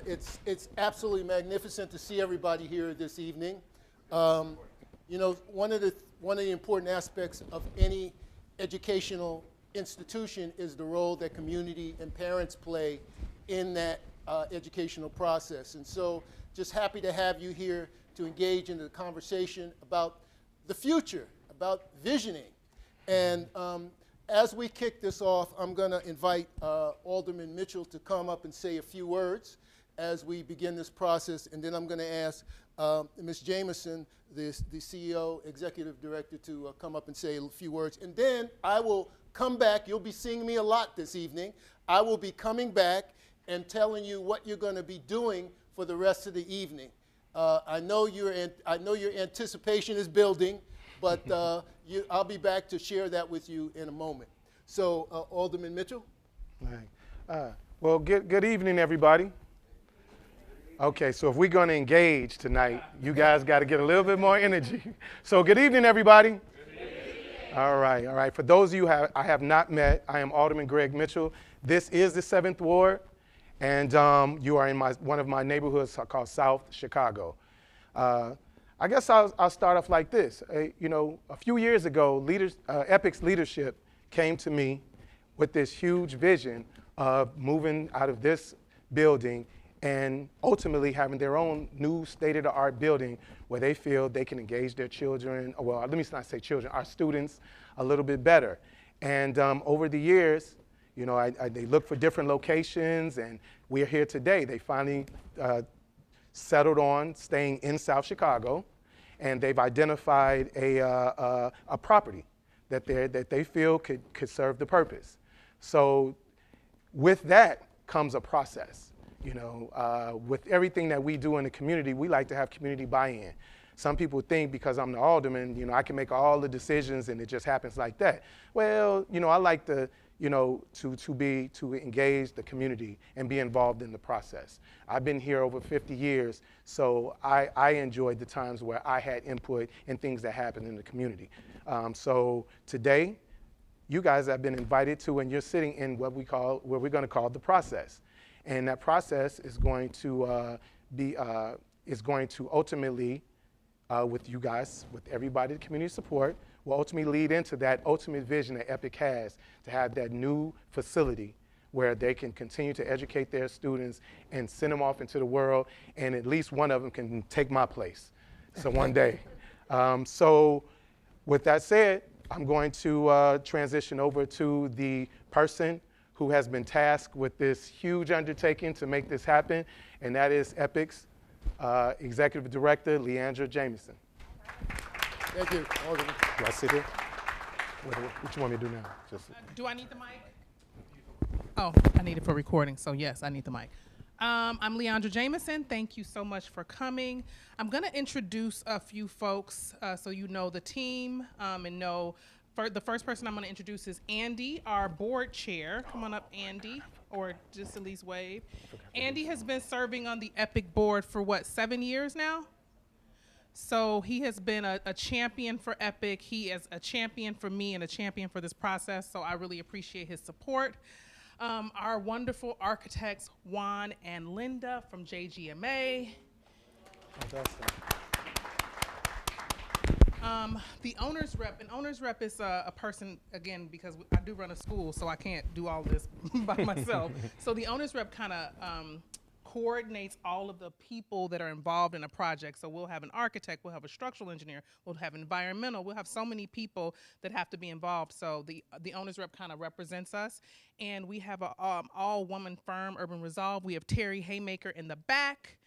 It's absolutely magnificent to see everybody here this evening. You know, one of the important aspects of any educational institution is the role that community and parents play in that educational process. And so, just happy to have you here to engage in the conversation about the future, about visioning. And as we kick this off, I'm going to invite Alderman Mitchell to come up and say a few words as we begin this process, and then I'm going to ask Ms. Jameson, the CEO, Executive Director, to come up and say a few words. And then I will come back. You'll be seeing me a lot this evening. I will be coming back and telling you what you're going to be doing for the rest of the evening. I know your anticipation is building, but I'll be back to share that with you in a moment. So, Alderman Mitchell. All right. Well, good evening, everybody. Okay, so if we're going to engage tonight, you guys got to get a little bit more energy. So good evening, everybody. Good evening. All right. For those of you I have not met, I am Alderman Greg Mitchell. This is the 7th Ward, and you are in one of my neighborhoods called South Chicago. I guess I'll start off like this. You know, a few years ago, EPIC's leadership came to me with this huge vision of moving out of this building and ultimately having their own new state-of-the-art building where they feel they can engage their children, well, let me not say children, our students a little bit better. And over the years, you know, they looked for different locations, and we're here today. They finally settled on staying in South Chicago, and they've identified a property that they feel could serve the purpose. So with that comes a process. You know, with everything that we do in the community, we like to have community buy-in. Some people think because I'm the alderman, you know, I can make all the decisions and it just happens like that. Well, you know, I like to, you know, to engage the community and be involved in the process. I've been here over 50 years, so I enjoyed the times where I had input in things that happen in the community. So today, you guys have been invited to, and you're sitting in what we're going to call the process. And that process is going to ultimately, with you guys, with everybody, the community support, will ultimately lead into that ultimate vision that EPIC has to have that new facility where they can continue to educate their students and send them off into the world, and at least one of them can take my place. So one day. So with that said, I'm going to transition over to the person who has been tasked with this huge undertaking to make this happen, and that is EPIC's Executive Director, Leandra Jameson. Thank you. Do I sit here? What you want me to do now? Do I need the mic? Oh, I need it for recording, so yes, I need the mic. I'm Leandra Jameson. Thank you so much for coming. I'm going to introduce a few folks so you know the team and know. The first person I'm going to introduce is Andy, our board chair. Come on up, Andy, or just at least wave. Andy has been serving on the EPIC board for, what, 7 years now? So he has been a champion for EPIC. He is a champion for me and a champion for this process, so I really appreciate his support. Our wonderful architects, Juan and Linda from JGMA. Fantastic. The owner's rep, and owner's rep is a person, again, because I do run a school, so I can't do all this by myself. So the owner's rep kind of coordinates all of the people that are involved in a project. So we'll have an architect, we'll have a structural engineer, we'll have environmental, we'll have so many people that have to be involved. So the owner's rep kind of represents us. And we have an all-woman firm, Urban Resolve. We have Terry Haymaker in the back.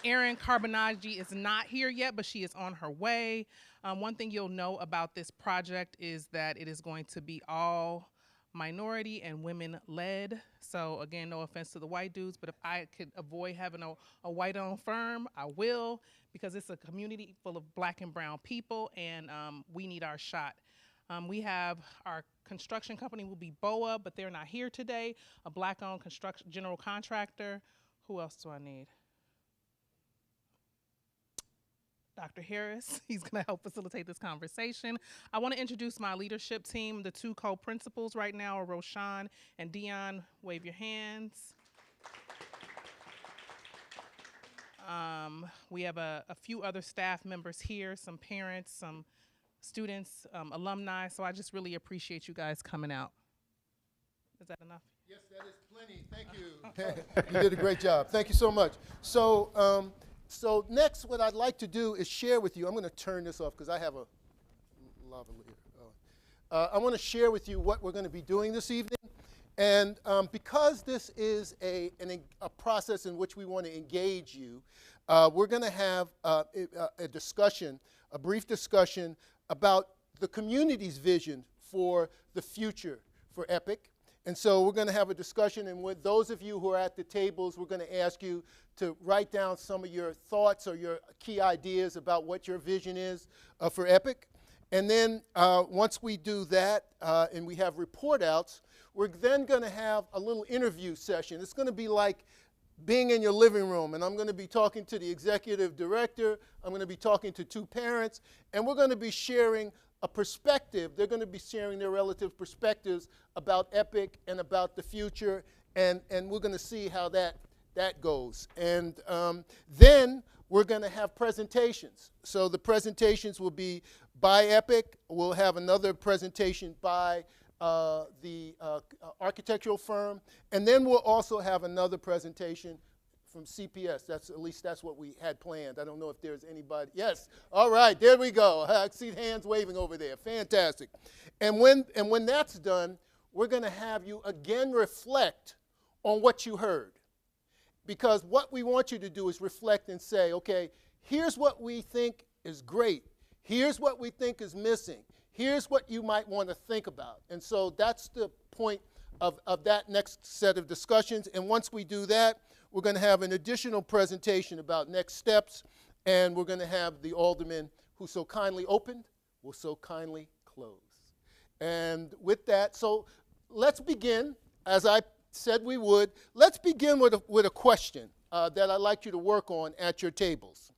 Erin Carbonaggi is not here yet, but she is on her way. One thing you'll know about this project is that it is going to be all minority and women-led. So again, no offense to the white dudes, but if I could avoid having a white-owned firm, I will, because it's a community full of black and brown people, and we need our shot. We have our construction company will be BOA, but they're not here today. A black-owned construction general contractor. Who else do I need? Dr. Harris, he's going to help facilitate this conversation. I want to introduce my leadership team. The two co-principals right now are Roshan and Dion. Wave your hands. We have a few other staff members here, some parents, some students, alumni. So I just really appreciate you guys coming out. Is that enough? Yes, that is plenty. Thank you. You did a great job. Thank you so much. So next, what I'd like to do is share with you. I'm going to turn this off because I have a lavalier. I want to share with you what we're going to be doing this evening. And because this is a process in which we want to engage you, we're going to have a discussion, a brief discussion about the community's vision for the future for EPIC. And so we're going to have a discussion, and with those of you who are at the tables, we're going to ask you to write down some of your thoughts or your key ideas about what your vision is for EPIC. And then once we do that and we have report outs, we're then going to have a little interview session. It's going to be like being in your living room, and I'm going to be talking to the executive director, I'm going to be talking to two parents, and we're going to be sharing a perspective. They're going to be sharing their relative perspectives about EPIC and about the future, and we're going to see how that goes. And then we're going to have presentations. So the presentations will be by EPIC. We'll have another presentation by the architectural firm, and then we'll also have another presentation from CPS. At least that's what we had planned. I don't know if there's anybody. Yes. All right. There we go. I see hands waving over there. Fantastic. And when that's done, we're going to have you again reflect on what you heard. Because what we want you to do is reflect and say, okay, here's what we think is great. Here's what we think is missing. Here's what you might want to think about. And so that's the point of that next set of discussions. And once we do that, we're going to have an additional presentation about next steps, and we're going to have the alderman who so kindly opened will so kindly close. And with that, so let's begin, as I said we would. Let's begin with a question that I'd like you to work on at your tables.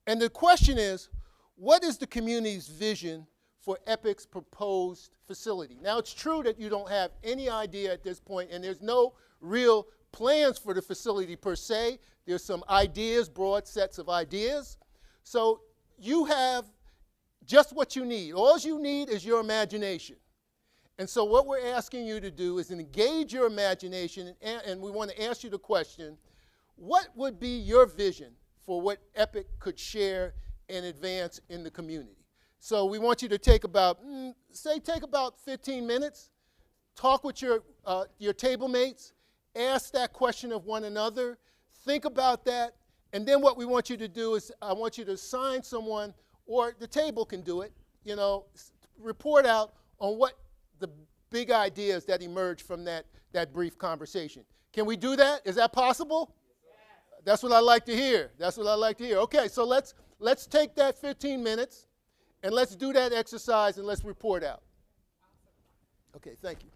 And the question is, what is the community's vision for EPIC's proposed facility? Now, it's true that you don't have any idea at this point, and there's no real plans for the facility per se. There's some ideas, broad sets of ideas. So you have just what you need. All you need is your imagination. And so what we're asking you to do is engage your imagination, and we want to ask you the question, what would be your vision for what EPIC could share and advance in the community? So we want you to take about, take about 15 minutes, talk with your table mates, ask that question of one another, think about that, and then what we want you to do is I want you to assign someone, or the table can do it, report out on what the big ideas that emerge from that brief conversation. Can we do that? Is that possible? Yes. That's what I like to hear. That's what I like to hear. Okay, so let's take that 15 minutes, and let's do that exercise, and let's report out. Okay, thank you.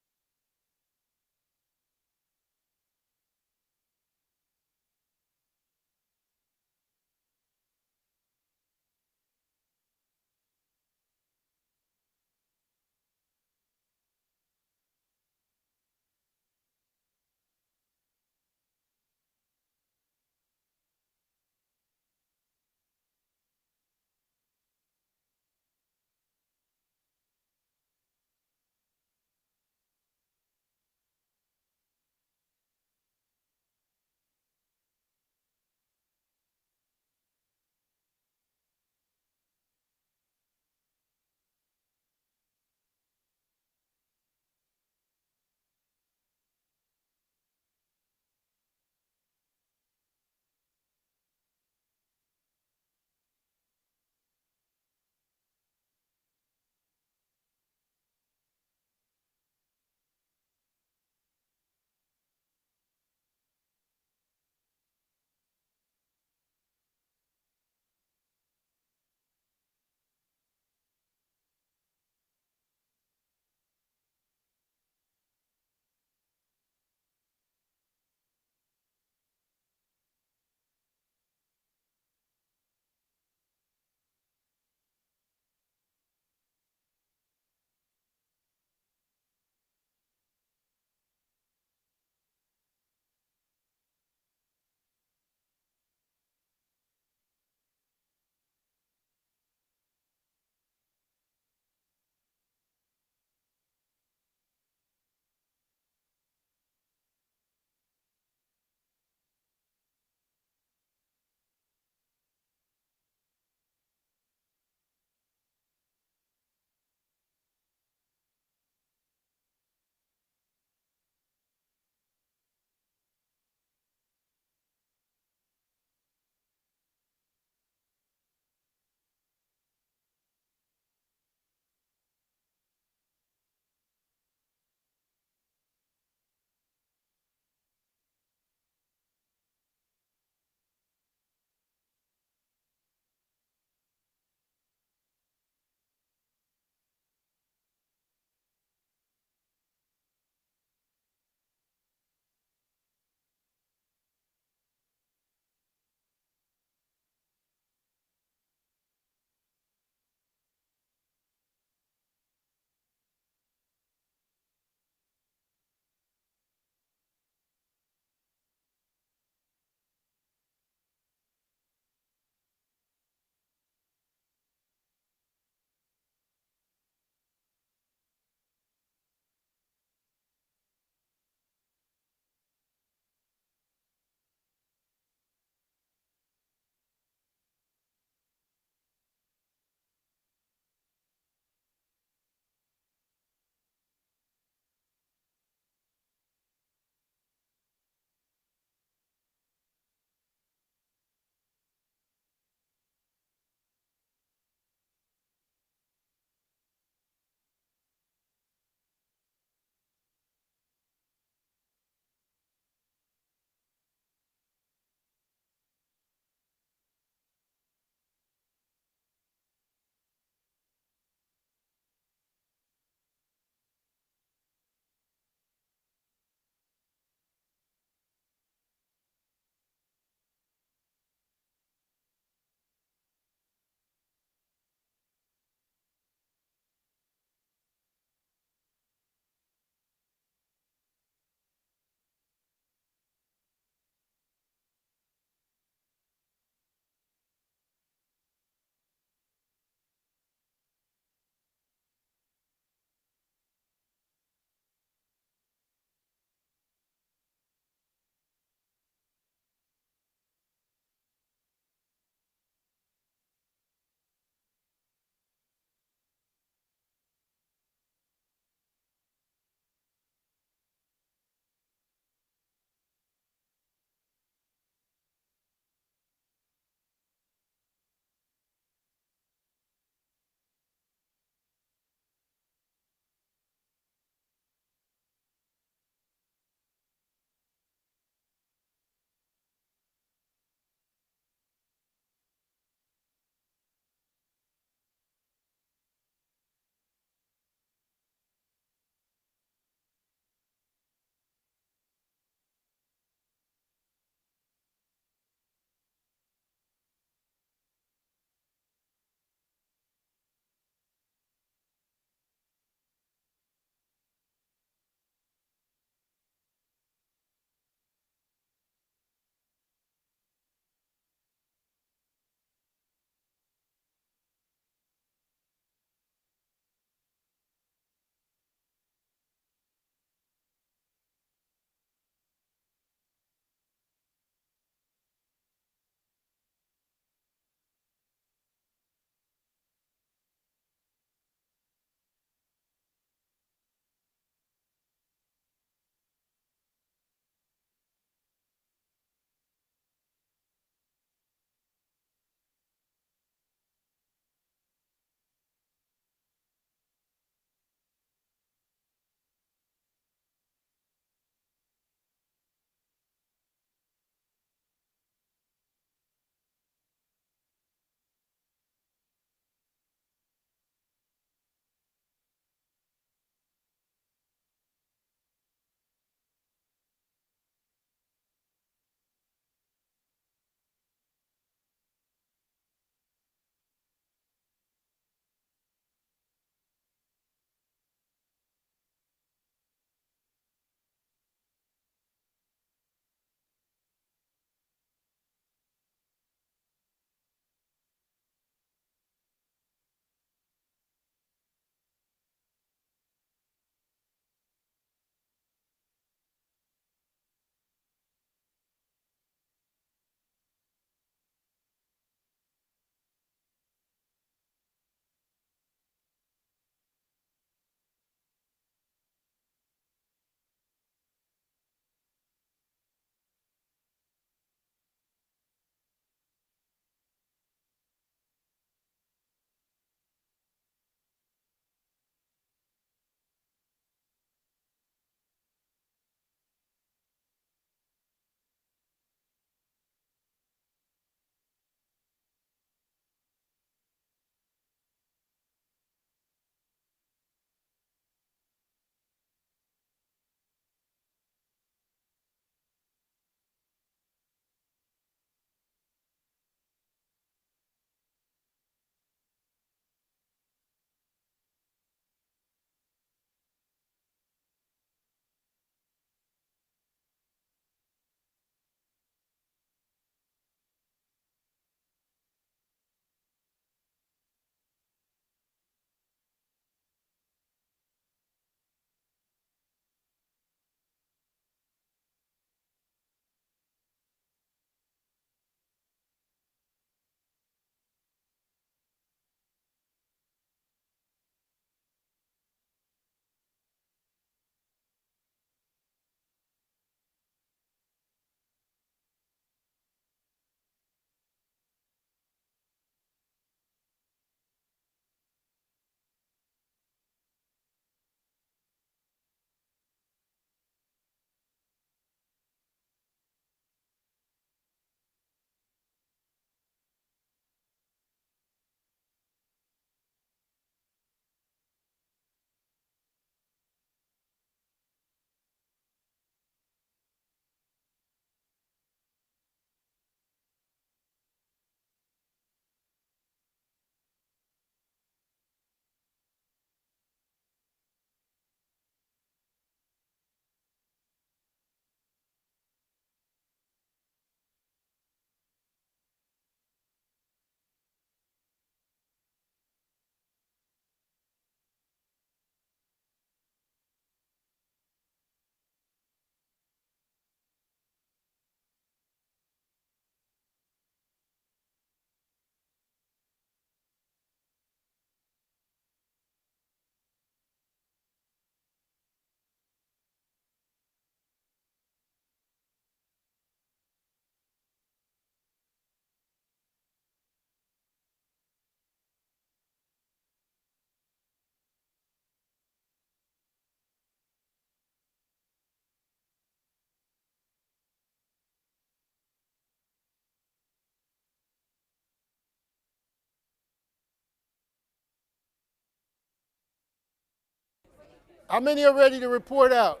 How many are ready to report out?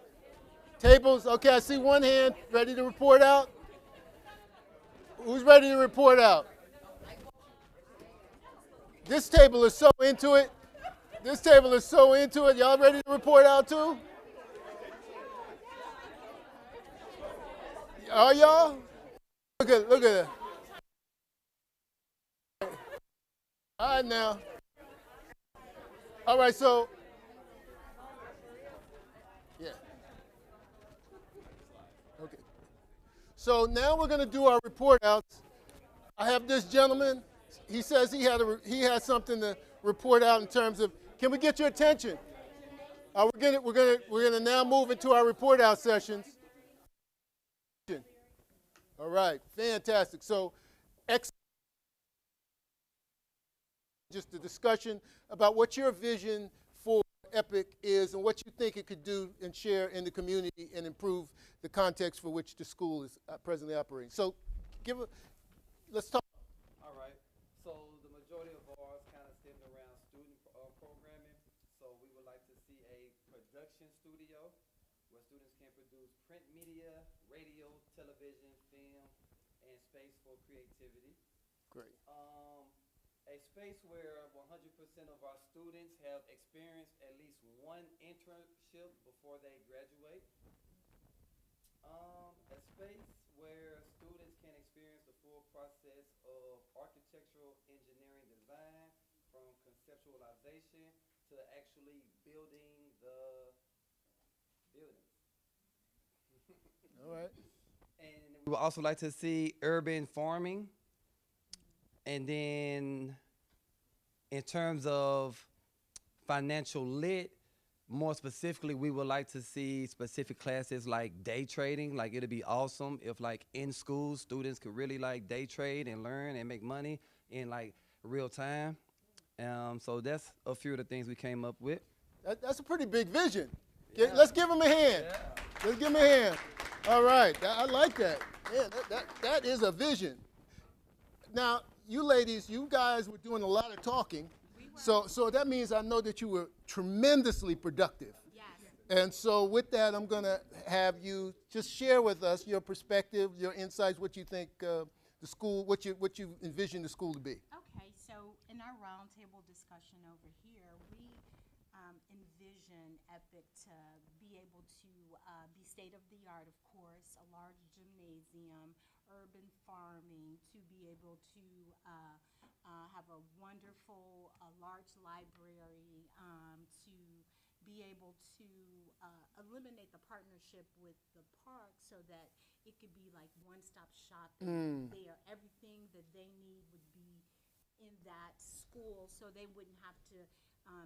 Tables, okay, I see one hand ready to report out. Who's ready to report out? This table is so into it. This table is so into it. Y'all ready to report out too? Are y'all? Look at it. All right now. All right, so yeah. Okay. So now we're going to do our report outs. I have this gentleman. He says he had something to report out in terms of. Can we get your attention? We're gonna now move into our report out sessions. All right, fantastic. So, just a discussion about what your vision for EPIC is and what you think it could do and share in the community and improve the context for which the school is presently operating. So, let's talk. All right. So the majority of ours kind of stemmed around student programming. So we would like to see a production studio where students can produce print media, radio, television, film, and space for creativity. Great. A space where 100% of our students have experienced at least one internship before they graduate. A space where students can experience the full process of architectural engineering design from conceptualization to actually building the buildings. All right. And we would also like to see urban farming. And then in terms of financial lit, more specifically, we would like to see specific classes like day trading. Like, it'd be awesome if, like, in school, students could really, like, day trade and learn and make money in, like, real time. So that's a few of the things we came up with. That's a pretty big vision. Yeah. Let's give him a hand. Yeah. Let's give him a hand. All right, I like that. Yeah, that is a vision. Now, you ladies, you guys were doing a lot of talking. So that means I know that you were tremendously productive. Yes. And so with that, I'm going to have you just share with us your perspective, your insights, what you think the school, what you envision the school to be. Okay, so in our roundtable discussion over here, we envision EPIC to be able to be state-of-the-art, of course, a large gymnasium, urban farming, to be able to have a wonderful, large library, to be able to eliminate the partnership with the park so that it could be like one-stop shopping there. Everything that they need would be in that school, so they wouldn't have to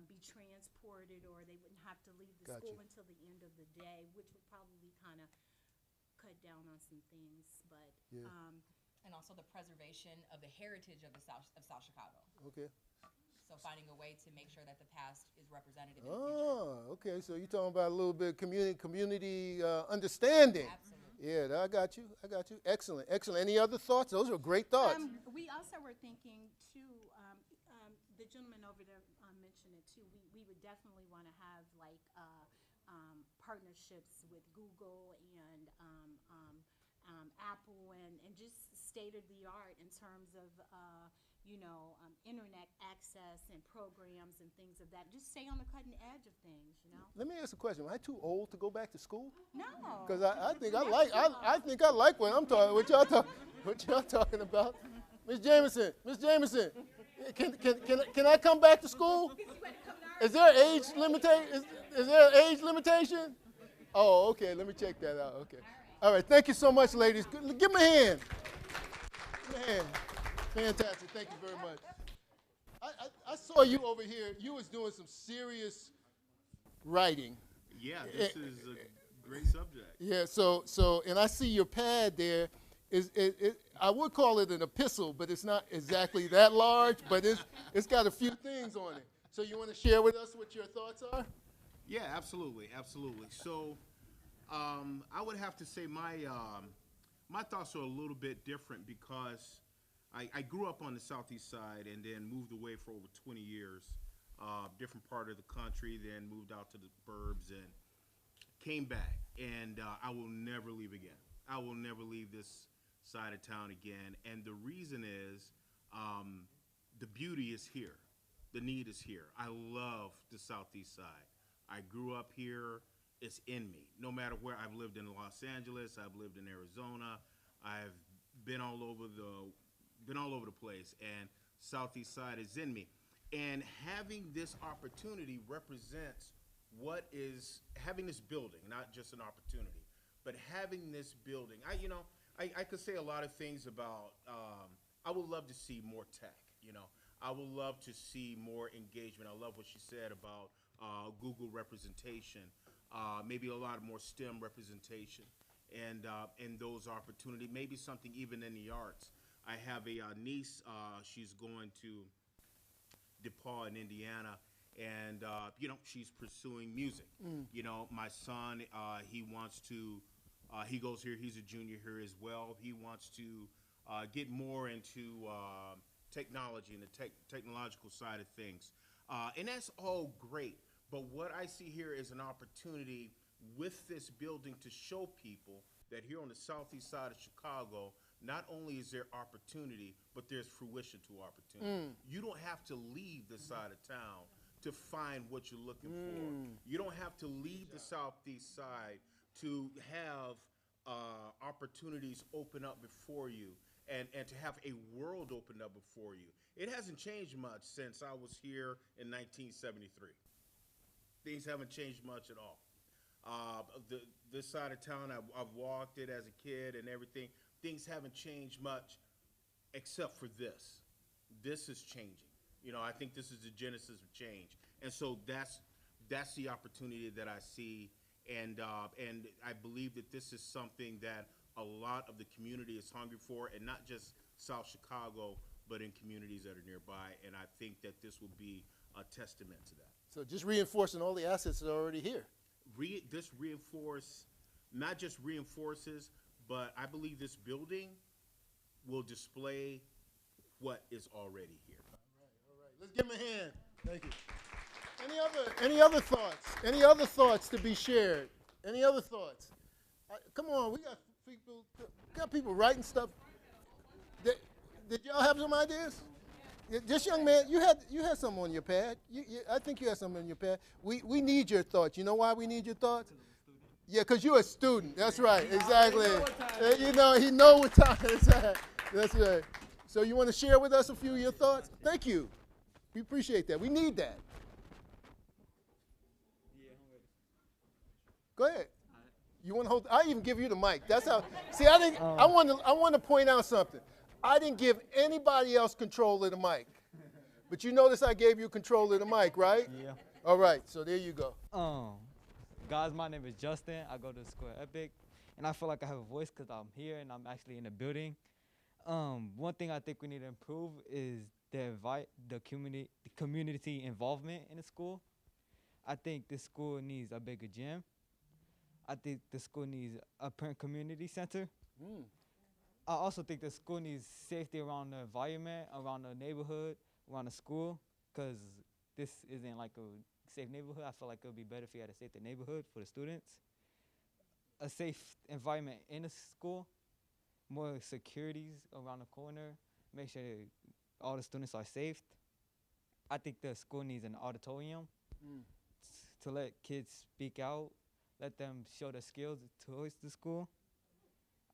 be transported, or they wouldn't have to leave the Gotcha. school until the end of the day, which would probably kind of cut down on some things. But Yeah. And also the preservation of the heritage of South Chicago. Okay. So finding a way to make sure that the past is representative in the future. Oh, okay. So you're talking about a little bit of community understanding. Absolutely. Yeah, I got you. Excellent. Any other thoughts? Those are great thoughts. we also were thinking too. The gentleman over there mentioned it too. We would definitely want to have like partnerships with Google and Apple, and just state of the art in terms of internet access and programs and things of that. Just stay on the cutting edge of things, Let me ask a question. Am I too old to go back to school? No. Because I think I like what I'm talking. What y'all talking about? Miss Jameson, can I come back to school? Is there an age limitation? Is there an age limitation? Oh, okay. Let me check that out. Okay. All right. Thank you so much, ladies. Give me a hand. Give me a hand. Fantastic. Thank you very much. I saw you over here. You was doing some serious writing. Yeah, this is a great subject. Yeah. So, and I see your pad there. I would call it an epistle, but it's not exactly that large. But it's got a few things on it. So you want to share with us what your thoughts are? Yeah, absolutely. So, I would have to say my thoughts are a little bit different because I grew up on the southeast side and then moved away for over 20 years different part of the country, then moved out to the burbs and came back. And I will never leave again. I will never leave this side of town again. And the reason is the beauty is here. The need is here. I love the Southeast side. I grew up here. It's in me. No matter where I've lived in Los Angeles, I've lived in Arizona, I've been all over the place, and Southeast side is in me. And having this opportunity represents what is having this building, not just an opportunity, but having this building. I could say a lot of things about. I would love to see more tech. I would love to see more engagement. I love what she said about Google representation. Maybe a lot more STEM representation, and those opportunities. Maybe something even in the arts. I have a niece. She's going to DePaul in Indiana, and she's pursuing music. My son, he wants to. He goes here. He's a junior here as well. He wants to get more into technology and the technological side of things, and that's all great. But what I see here is an opportunity with this building to show people that here on the southeast side of Chicago, not only is there opportunity, but there's fruition to opportunity. You don't have to leave this side of town to find what you're looking for. You don't have to leave the southeast side to have opportunities open up before you and to have a world open up before you. It hasn't changed much since I was here in 1973. Things haven't changed much at all. This side of town, I've walked it as a kid and everything. Things haven't changed much except for this. This is changing. I think this is the genesis of change. And so that's the opportunity that I see. And I believe that this is something that a lot of the community is hungry for, and not just South Chicago, but in communities that are nearby. And I think that this will be a testament to that. So just reinforcing all the assets that are already here. This not just reinforces, but I believe this building will display what is already here. All right. Let's give him a hand. Thank you. Any other thoughts? Any other thoughts to be shared? Any other thoughts? Come on, we got people writing stuff. Did y'all have some ideas? This young man, you had something on your pad. I think you had something on your pad. We need your thoughts. You know why we need your thoughts? Yeah, because you're a student. That's right. Exactly. He know what time it's at. That's right. So you want to share with us a few of your thoughts? Thank you. We appreciate that. We need that. Go ahead. You want to hold? I even give you the mic. That's how. See, I want to point out something. I didn't give anybody else control of the mic. But you notice I gave you control of the mic, right? Yeah. All right, so there you go. Guys, my name is Justin. I go to school at Epic, and I feel like I have a voice because I'm here and I'm actually in the building. One thing I think we need to improve is the community involvement in the school. I think the school needs a bigger gym. I think the school needs a parent community center. I also think the school needs safety around the environment, around the neighborhood, around the school, because this isn't like a safe neighborhood. I feel like it would be better if we had a safe neighborhood for the students. A safe environment in the school, more securities around the corner, make sure that all the students are safe. I think the school needs an auditorium to let kids speak out, let them show their skills towards the school.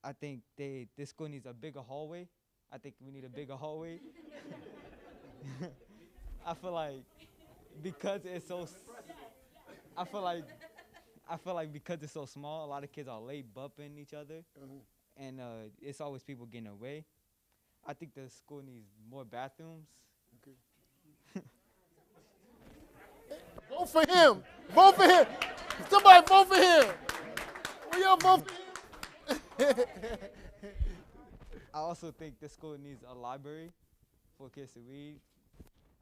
I think this school needs a bigger hallway. I think we need a bigger hallway. I feel like because it's so, I feel like because it's so small, a lot of kids are late bumping each other, and it's always people getting away. I think the school needs more bathrooms. Okay. Vote for him. Vote for him. Somebody vote for him. Will y'all vote for him? I also think this school needs a library for kids to read.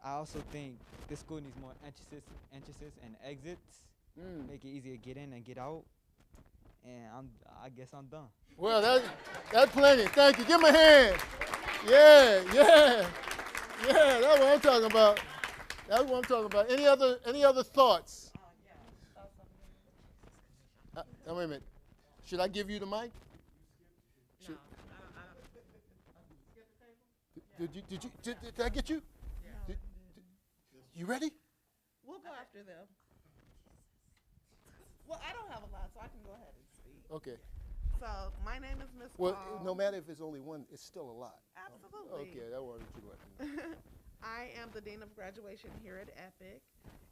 I also think this school needs more entrances and exits, make it easier to get in and get out. And I guess I'm done. Well, that's plenty. Thank you. Give him a hand. Yeah, that's what I'm talking about. That's what I'm talking about. Any other thoughts? Wait a minute. Should I give you the mic? Should- Did I get you? You ready? We'll go after them. Well, I don't have a lot, so I can go ahead and speak. Okay. So, my name is Miss Well, Paul. no matter if it's only one, it's still a lot. Absolutely. Okay, that wanted you to know. I am the Dean of Graduation here at Epic,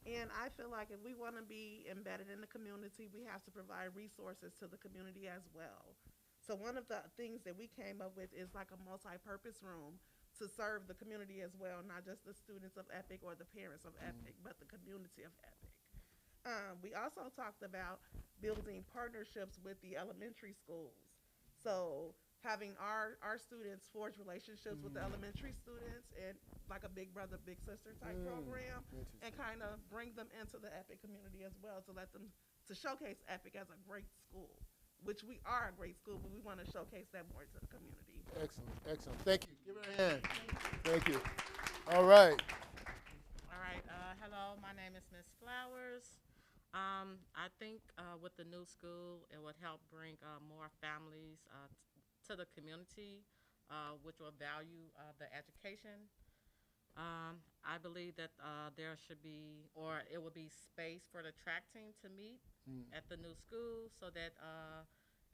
and I feel like if we want to be embedded in the community, we have to provide resources to the community as well. So one of the things that we came up with is like a multi-purpose room to serve the community as well, not just the students of Epic or the parents of Epic, but the community of Epic. We also talked about building partnerships with the elementary schools. So having our students forge relationships with the elementary students and like a big brother, big sister type program, and kind of bring them into the Epic community as well to let them, to showcase Epic as a great school, which we are a great school, but we want to showcase that more to the community. Excellent, excellent. Thank you. Give her a hand. Thank you. All right. All right. Hello, my name is Miss Flowers. I think with the new school, it would help bring more families to the community, which will value the education. I believe that there should be, or it will be space for the track team to meet at the new school, so that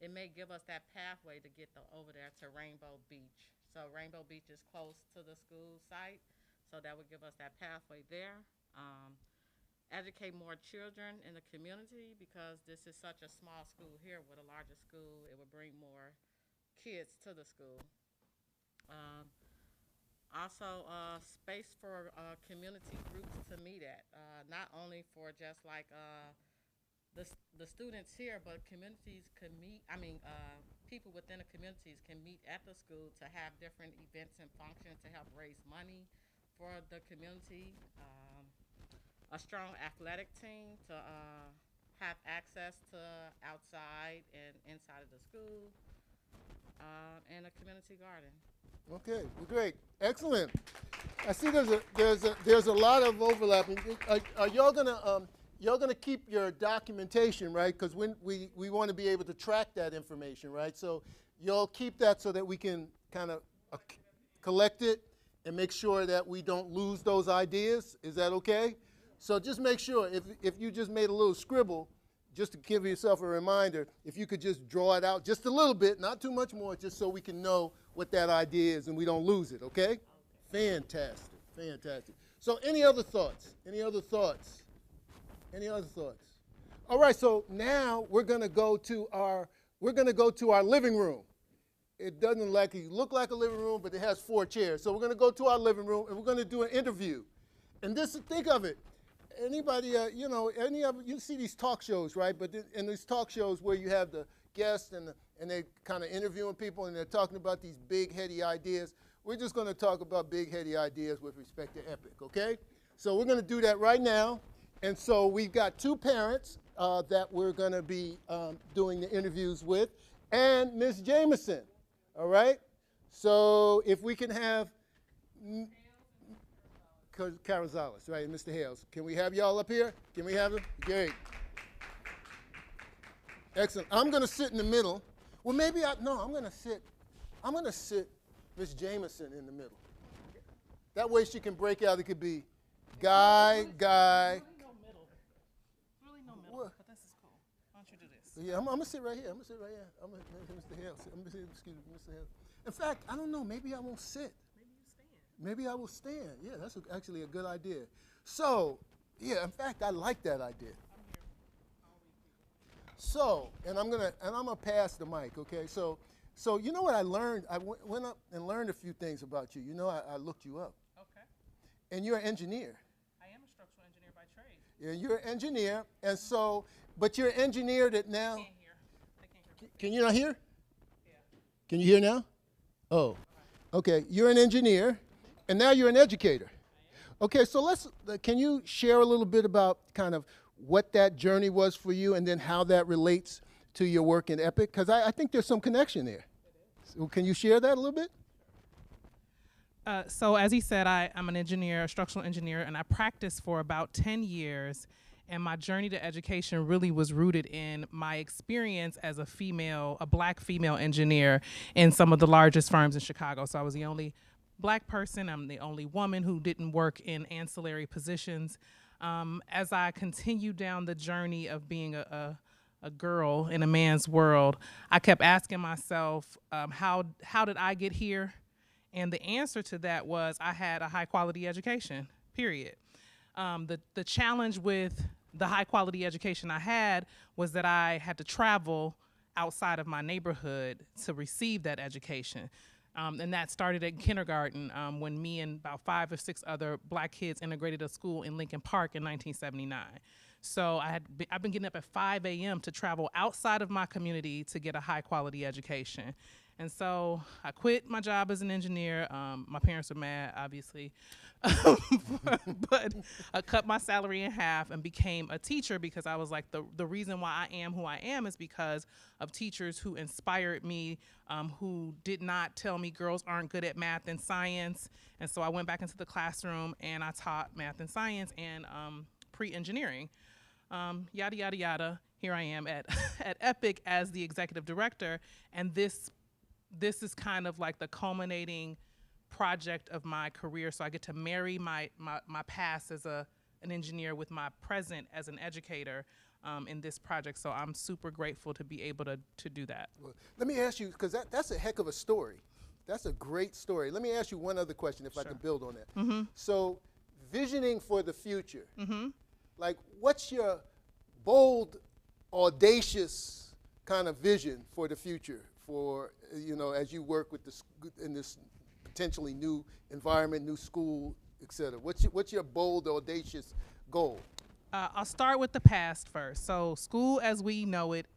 it may give us that pathway to get over there to Rainbow Beach. So Rainbow Beach is close to the school site, so that would give us that pathway there. Educate more children in the community, because this is such a small school here. With a larger school, it would bring more kids to the school. Also, space for community groups to meet at, not only for just like the students here, but communities can meet, people within the communities can meet at the school to have different events and functions to help raise money for the community. A strong athletic team to have access to outside and inside of the school, and a community garden. Okay, well, great, excellent. I see there's a lot of overlap. Are y'all gonna keep your documentation, right? Because when we want to be able to track that information, right? So y'all keep that so that we can kind of collect it and make sure that we don't lose those ideas. Is that okay? So just make sure, if you just made a little scribble, just to give yourself a reminder, if you could just draw it out just a little bit, not too much more, just so we can know what that idea is and we don't lose it, okay? Fantastic, fantastic. So any other thoughts? Any other thoughts? Any other thoughts? All right, so now we're gonna go to our living room. It doesn't look like a living room, but it has 4 chairs. So we're gonna go to our living room and we're gonna do an interview. And think of it. Anybody, you see these talk shows, right? But in these talk shows where you have the guests and they're kind of interviewing people and they're talking about these big, heady ideas, we're just going to talk about big, heady ideas with respect to Epic, okay? So we're going to do that right now. And so we've got 2 parents that we're going to be doing the interviews with, and Ms. Jameson, all right? So if we can have Carrizales, right, and Mr. Hales. Can we have y'all up here? Can we have them? Great. Excellent. I'm going to sit in the middle. Well, maybe I'm going to sit Miss Jameson in the middle. That way she can break out. It could be guy. Really no middle. Really no middle, What? but this is cool. Why don't you do this? Yeah, I'm going to sit right here. I'm going to sit right here. I'm going to Mr. Hales. I'm going to sit, excuse me, Mr. Hales. In fact, I don't know. Maybe I won't sit. Maybe I will stand. Yeah, that's actually a good idea. So, yeah, in fact, I like that idea. So, and I'm gonna pass the mic, okay? So you know what I learned? I went up and learned a few things about you. You know, I looked you up. Okay. And you're an engineer. I am a structural engineer by trade. Yeah, you're an engineer, and so, but you're an engineer that now. Can't hear. They can't hear. Can you not hear? Yeah. Can you hear now? Oh, okay. You're an engineer. And now you're an educator. Okay, so can you share a little bit about kind of what that journey was for you and then how that relates to your work in Epic? Because I think there's some connection there. So can you share that a little bit? So as he said, I'm an engineer, a structural engineer, and I practiced for about 10 years. And my journey to education really was rooted in my experience as a black female engineer in some of the largest firms in Chicago. So I was the only black person. I'm the only woman who didn't work in ancillary positions. As I continued down the journey of being a girl in a man's world, I kept asking myself, how did I get here? And the answer to that was I had a high quality education, period. The challenge with the high quality education I had was that I had to travel outside of my neighborhood to receive that education. And that started at kindergarten when me and about 5 or 6 other black kids integrated a school in Lincoln Park in 1979. So I've been getting up at 5 a.m. to travel outside of my community to get a high quality education. And so I quit my job as an engineer. My parents were mad, obviously, but I cut my salary in half and became a teacher because I was like, the reason why I am who I am is because of teachers who inspired me, who did not tell me girls aren't good at math and science. And so I went back into the classroom and I taught math and science and pre-engineering. Yada, yada, yada. Here I am at, at Epic as the executive director, and this is kind of like the culminating project of my career. So I get to marry my past as an engineer with my present as an educator in this project. So I'm super grateful to be able to do that. Well, let me ask you, because that's a heck of a story. That's a great story. Let me ask you one other question, if I can build on that. So, visioning for the future, like what's your bold, audacious kind of vision for the future? For as you work with in this potentially new environment, new school, et cetera. What's your bold, audacious goal? I'll start with the past first. So school as we know it,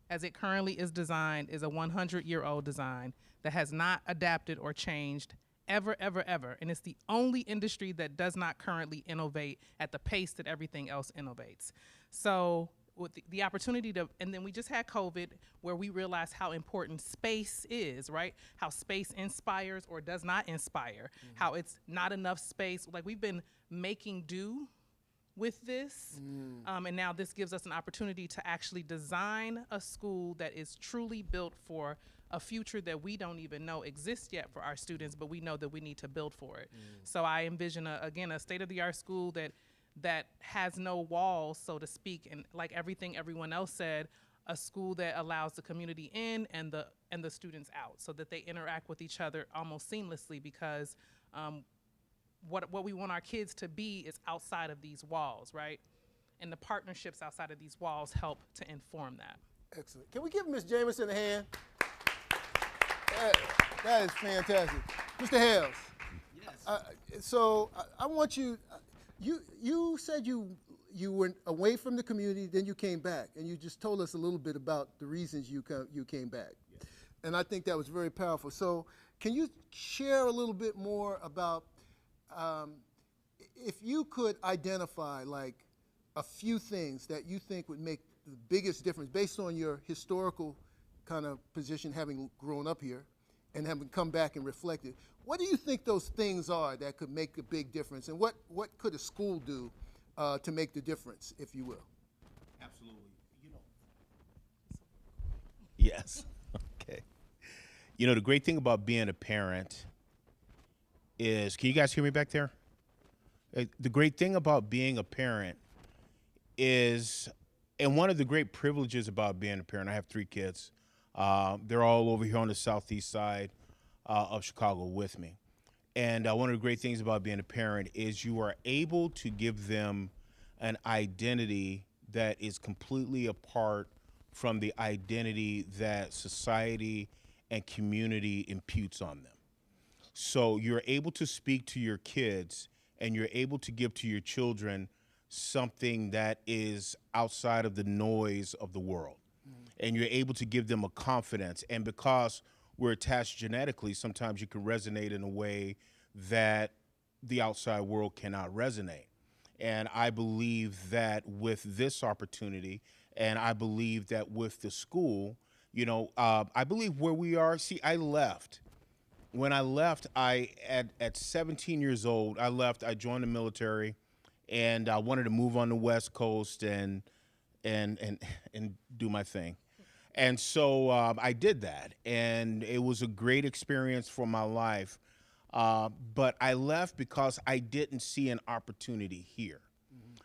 as it currently is designed, is a 100-year-old design that has not adapted or changed ever, ever, ever. And it's the only industry that does not currently innovate at the pace that everything else innovates. So with the opportunity to, and then we just had COVID where we realized how important space is, right? How space inspires or does not inspire, how it's not enough space. Like we've been making do with this, and now this gives us an opportunity to actually design a school that is truly built for a future that we don't even know exists yet for our students, but we know that we need to build for it. So I envision, again, a state-of-the-art school that has no walls, so to speak, and like everything everyone else said, a school that allows the community in and the students out, so that they interact with each other almost seamlessly, because what we want our kids to be is outside of these walls, right? And the partnerships outside of these walls help to inform that. Excellent. Can we give Ms. Jameson a hand? That is fantastic. Mr. Hales. Yes. So I want you, you said you went away from the community, then you came back, and you just told us a little bit about the reasons you came back. Yes. And I think that was very powerful. So can you share a little bit more about, if you could identify like a few things that you think would make the biggest difference based on your historical kind of position, having grown up here and having come back and reflected, what do you think those things are that could make a big difference, and what could a school do to make the difference, if you will? Absolutely. Yes. Okay. The great thing about being a parent is, can you guys hear me back there? The great thing about being a parent is, and one of the great privileges about being a parent, I have 3 kids. They're all over here on the southeast side of Chicago with me. And one of the great things about being a parent is you are able to give them an identity that is completely apart from the identity that society and community imputes on them. So you're able to speak to your kids and you're able to give to your children something that is outside of the noise of the world. And you're able to give them a confidence. And because we're attached genetically, sometimes you can resonate in a way that the outside world cannot resonate. And I believe that with this opportunity, and I believe that with the school, I believe where we are, see, I left when I left, at 17 years old, I left. I joined the military, and I wanted to move on the West Coast and do my thing. And so I did that, and it was a great experience for my life. But I left because I didn't see an opportunity here.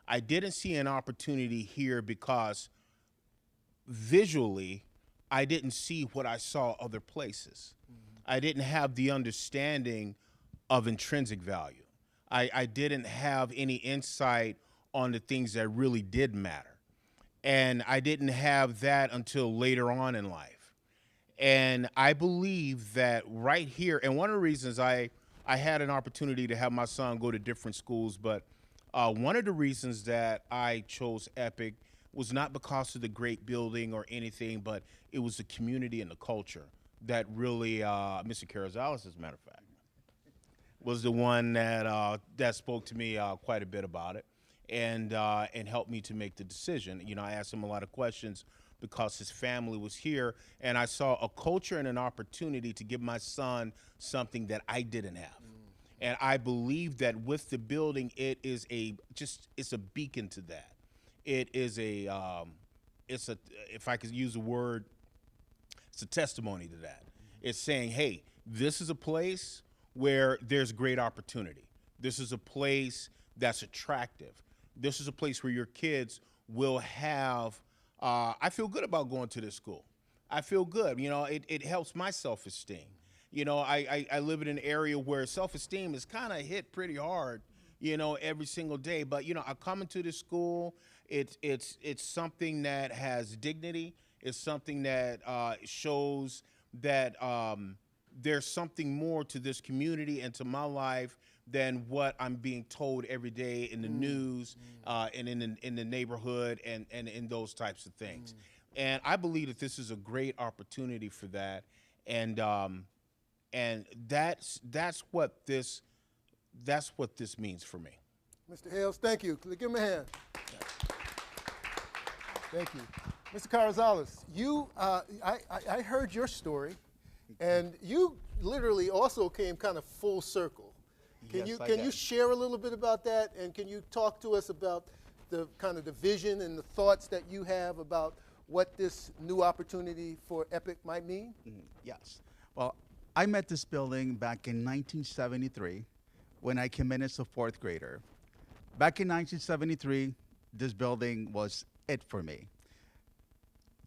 I didn't see an opportunity here because visually, I didn't see what I saw other places. I didn't have the understanding of intrinsic value. I didn't have any insight on the things that really did matter. And I didn't have that until later on in life. And I believe that right here, and one of the reasons I had an opportunity to have my son go to different schools, but one of the reasons that I chose Epic was not because of the great building or anything, but it was the community and the culture that really, Mr. Carrizales, as a matter of fact, was the one that spoke to me quite a bit about it. And helped me to make the decision. You know, I asked him a lot of questions because his family was here, and I saw a culture and an opportunity to give my son something that I didn't have. And I believe that with the building, it's a beacon to that. It is if I could use a word, it's a testimony to that. It's saying, hey, this is a place where there's great opportunity. This is a place that's attractive. This is a place where your kids will have, I feel good about going to this school. I feel good. You know, it helps my self-esteem. You know, I live in an area where self-esteem is kind of hit pretty hard, you know, every single day. But, you know, I come into this school, it's something that has dignity. It's something that shows that there's something more to this community and to my life than what I'm being told every day in the news and in the neighborhood and in those types of things. And I believe that this is a great opportunity for that. And that's what this means for me. Mr. Hales, thank you. Give him a hand. Thank you. Mr. Carrizales, I heard your story, and you literally also came kind of full circle. Can you share a little bit about that, and can you talk to us about the kind of the vision and the thoughts that you have about what this new opportunity for Epic might mean? Yes. Well, I met this building back in 1973 when I came in as a fourth grader. Back in 1973, this building was it for me.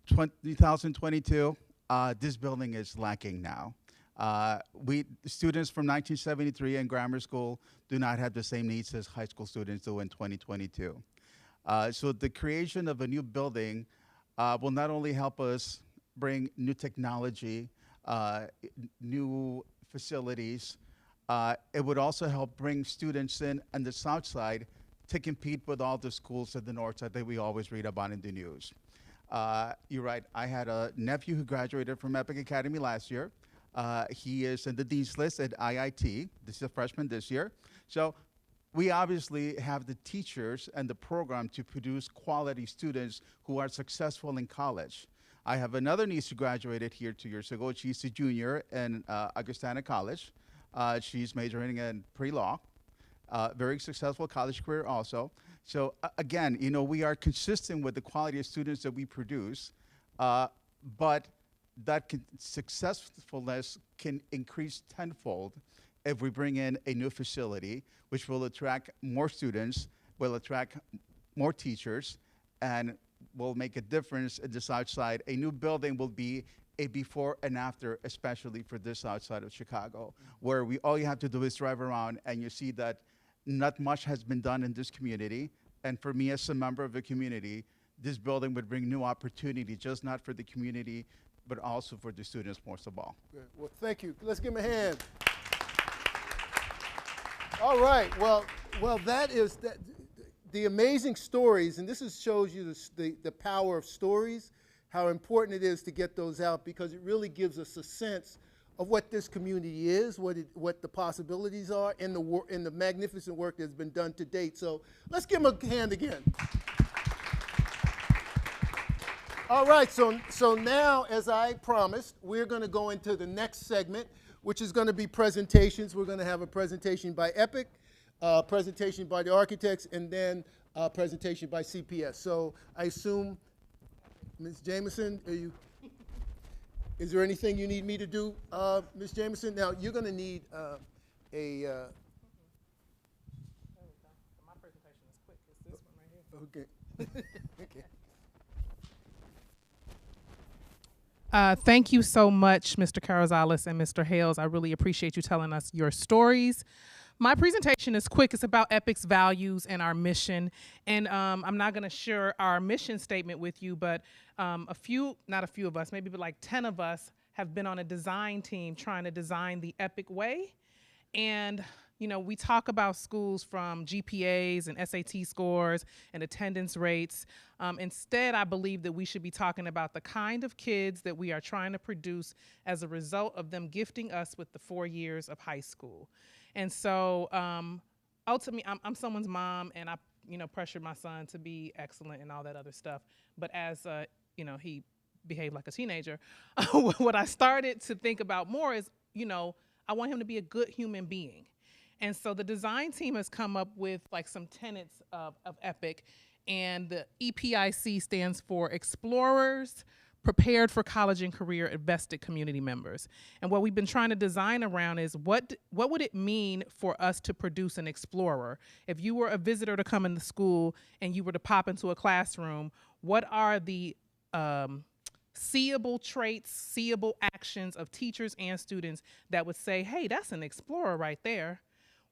2022, this building is lacking now. Students from 1973 in grammar school do not have the same needs as high school students do in 2022. So the creation of a new building will not only help us bring new technology, new facilities, it would also help bring students in on the south side to compete with all the schools at the north side that we always read about in the news. You're right, I had a nephew who graduated from Epic Academy last year. He is in the Dean's List at IIT. This is a freshman this year. So we obviously have the teachers and the program to produce quality students who are successful in college. I have another niece who graduated here 2 years ago. She's a junior in Augustana College. She's majoring in pre-law. Very successful college career also. So again, you know, we are consistent with the quality of students that we produce, but that successfulness can increase tenfold if we bring in a new facility, which will attract more students, will attract more teachers, and will make a difference in the south side. A new building will be a before and after, especially for this south side of Chicago, where all you have to do is drive around and you see that not much has been done in this community. And for me as a member of the community, this building would bring new opportunity, just not for the community, but also for the students most of all. Good. Well, thank you. Let's give him a hand. All right. Well, that is the amazing stories, and this shows you the power of stories, how important it is to get those out, because it really gives us a sense of what this community is, what the possibilities are, and the magnificent work that's been done to date. So let's give them a hand again. All right, so now, as I promised, we're going to go into the next segment, which is going to be presentations. We're going to have a presentation by Epic, presentation by the architects, and then a presentation by CPS. So I assume, Ms. Jameson, is there anything you need me to do, Ms. Jameson? Now, you're going to need My presentation is quick. It's this one right here. okay. Okay. Thank you so much, Mr. Carrizales and Mr. Hales. I really appreciate you telling us your stories. My presentation is quick. It's about Epic's values and our mission. And I'm not going to share our mission statement with you, but not a few of us, maybe like 10 of us have been on a design team trying to design the Epic way. And you know, we talk about schools from GPAs and SAT scores and attendance rates. Instead, I believe that we should be talking about the kind of kids that we are trying to produce as a result of them gifting us with the 4 years of high school. And so ultimately, I'm someone's mom, and I, pressured my son to be excellent and all that other stuff. But as, he behaved like a teenager, what I started to think about more is, I want him to be a good human being. And so the design team has come up with like some tenets of Epic, and the EPIC stands for Explorers, Prepared for College and Career, Invested Community Members. And what we've been trying to design around is what would it mean for us to produce an explorer? If you were a visitor to come into school and you were to pop into a classroom, what are the seeable traits, seeable actions of teachers and students that would say, hey, that's an explorer right there?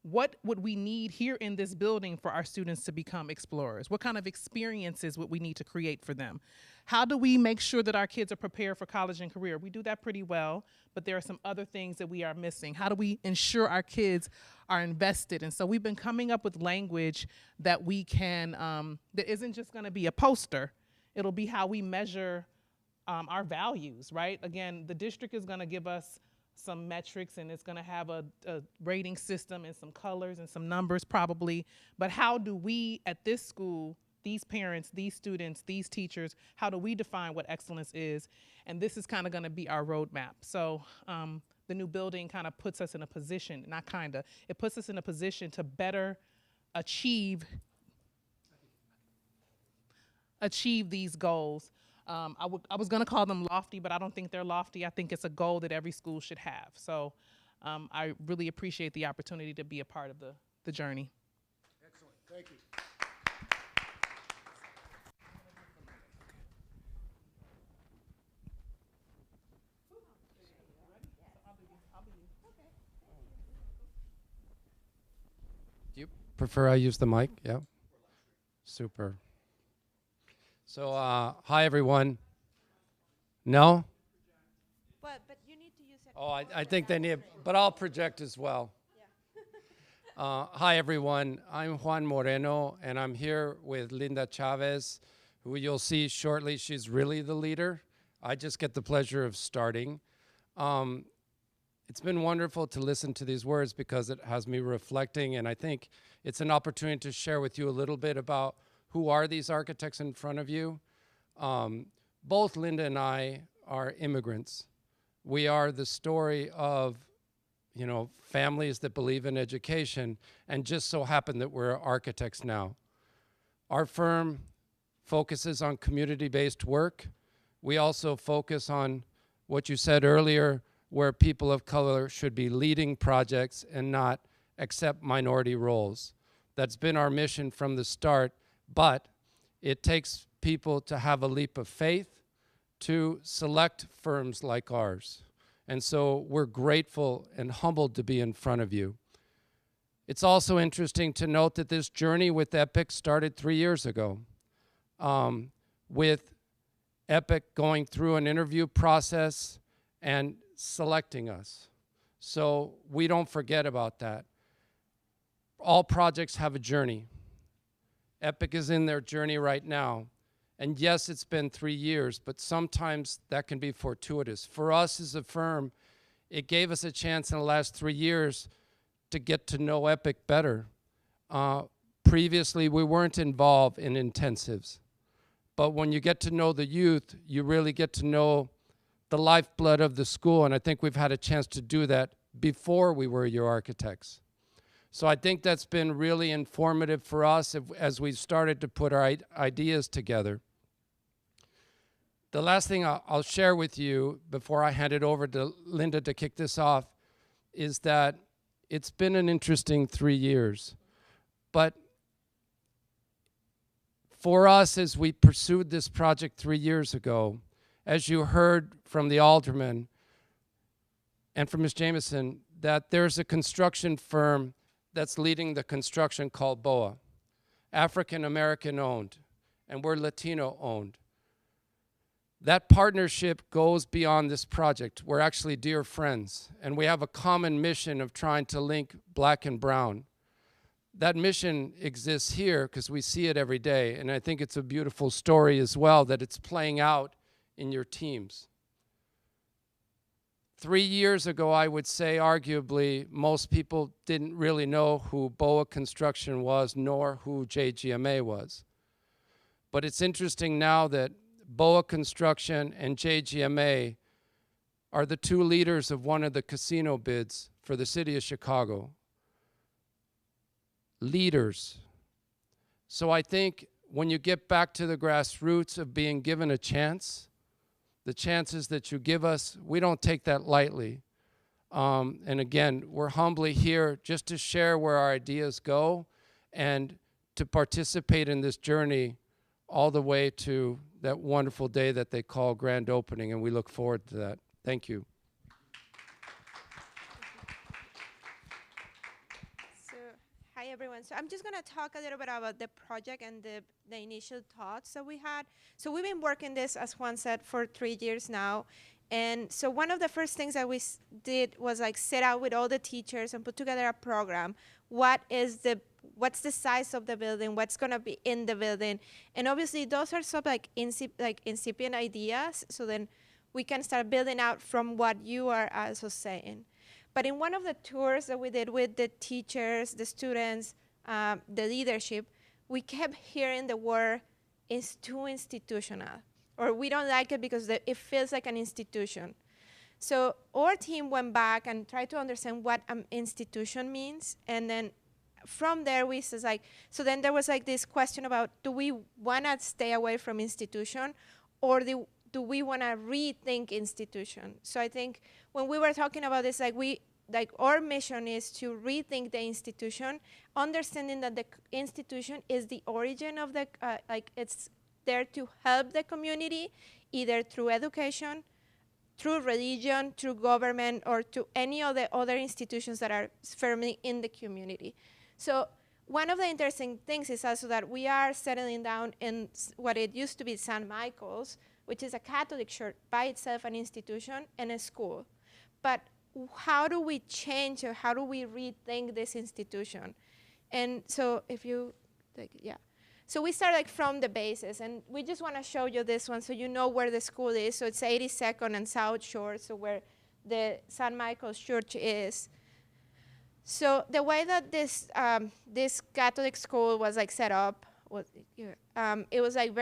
What would we need here in this building for our students to become explorers? What kind of experiences would we need to create for them? How do we make sure that our kids are prepared for college and career? We do that pretty well, but there are some other things that we are missing. How do we ensure our kids are invested? And so we've been coming up with language that we can, that isn't just gonna be a poster. It'll be how we measure our values, right? Again, the district is gonna give us some metrics, and it's gonna have a rating system and some colors and some numbers probably, but how do we at this school, these parents, these students, these teachers, how do we define what excellence is? And this is kind of gonna be our roadmap. So the new building kind of puts us in a position, it puts us in a position to better achieve these goals. I was gonna call them lofty, but I don't think they're lofty. I think it's a goal that every school should have. So I really appreciate the opportunity to be a part of the journey. Excellent. Thank you. Do you prefer I use the mic? Yeah. Super. So, hi everyone. No? But you need to use it. Oh, I think they need, but I'll project as well. Yeah. Hi everyone. I'm Juan Moreno, and I'm here with Linda Chavez, who you'll see shortly. She's really the leader. I just get the pleasure of starting. It's been wonderful to listen to these words because it has me reflecting, and I think it's an opportunity to share with you a little bit about who are these architects in front of you. Both Linda and I are immigrants. We are the story of, families that believe in education, and just so happen that we're architects now. Our firm focuses on community-based work. We also focus on what you said earlier, where people of color should be leading projects and not accept minority roles. That's been our mission from the start. But it takes people to have a leap of faith to select firms like ours. And so we're grateful and humbled to be in front of you. It's also interesting to note that this journey with Epic started 3 years ago, with Epic going through an interview process and selecting us. So we don't forget about that. All projects have a journey. Epic is in their journey right now. And yes, it's been 3 years, but sometimes that can be fortuitous. For us as a firm, it gave us a chance in the last 3 years to get to know Epic better. Previously, we weren't involved in intensives. But when you get to know the youth, you really get to know the lifeblood of the school, and I think we've had a chance to do that before we were your architects. So I think that's been really informative for us as we've started to put our ideas together. The last thing I'll share with you before I hand it over to Linda to kick this off is that it's been an interesting 3 years. But for us, as we pursued this project 3 years ago, as you heard from the alderman and from Ms. Jameson, that there's a construction firm that's leading the construction called BOA, African American owned, and we're Latino owned. That partnership goes beyond this project. We're actually dear friends, and we have a common mission of trying to link black and brown. That mission exists here because we see it every day, and I think it's a beautiful story as well that it's playing out in your teams. 3 years ago, I would say arguably most people didn't really know who BOA Construction was nor who JGMA was. But it's interesting now that BOA Construction and JGMA are the two leaders of one of the casino bids for the city of Chicago. Leaders. So I think when you get back to the grassroots of being given a chance, the chances that you give us, we don't take that lightly. And again, we're humbly here just to share where our ideas go and to participate in this journey all the way to that wonderful day that they call grand opening, and we look forward to that. Thank you. So, hi everyone. So I'm just gonna talk a little bit about the project and the initial thoughts that we had. So we've been working this, as Juan said, for 3 years now. And so one of the first things that we did was like sit out with all the teachers and put together a program. What's the size of the building? What's gonna be in the building? And obviously those are sort of like incipient ideas. So then we can start building out from what you are also saying. But in one of the tours that we did with the teachers, the students, the leadership, we kept hearing the word is too institutional, or we don't like it because it feels like an institution. So our team went back and tried to understand what an institution means, and then from there we says like, so then there was like this question about, do we want to stay away from institution, or do we want to rethink institution? So I think when we were talking about this, like our mission is to rethink the institution, understanding that the institution is the origin of the, it's there to help the community, either through education, through religion, through government, or to any of the other institutions that are firmly in the community. So one of the interesting things is also that we are settling down in what it used to be St. Michael's, which is a Catholic church by itself, an institution and a school. But how do we change, or how do we rethink this institution? And so if you, So we start like from the basis, and we just want to show you this one so you know where the school is. So it's 82nd and South Shore, so where the St. Michael's Church is. So the way that this this Catholic school was like set up was, it was like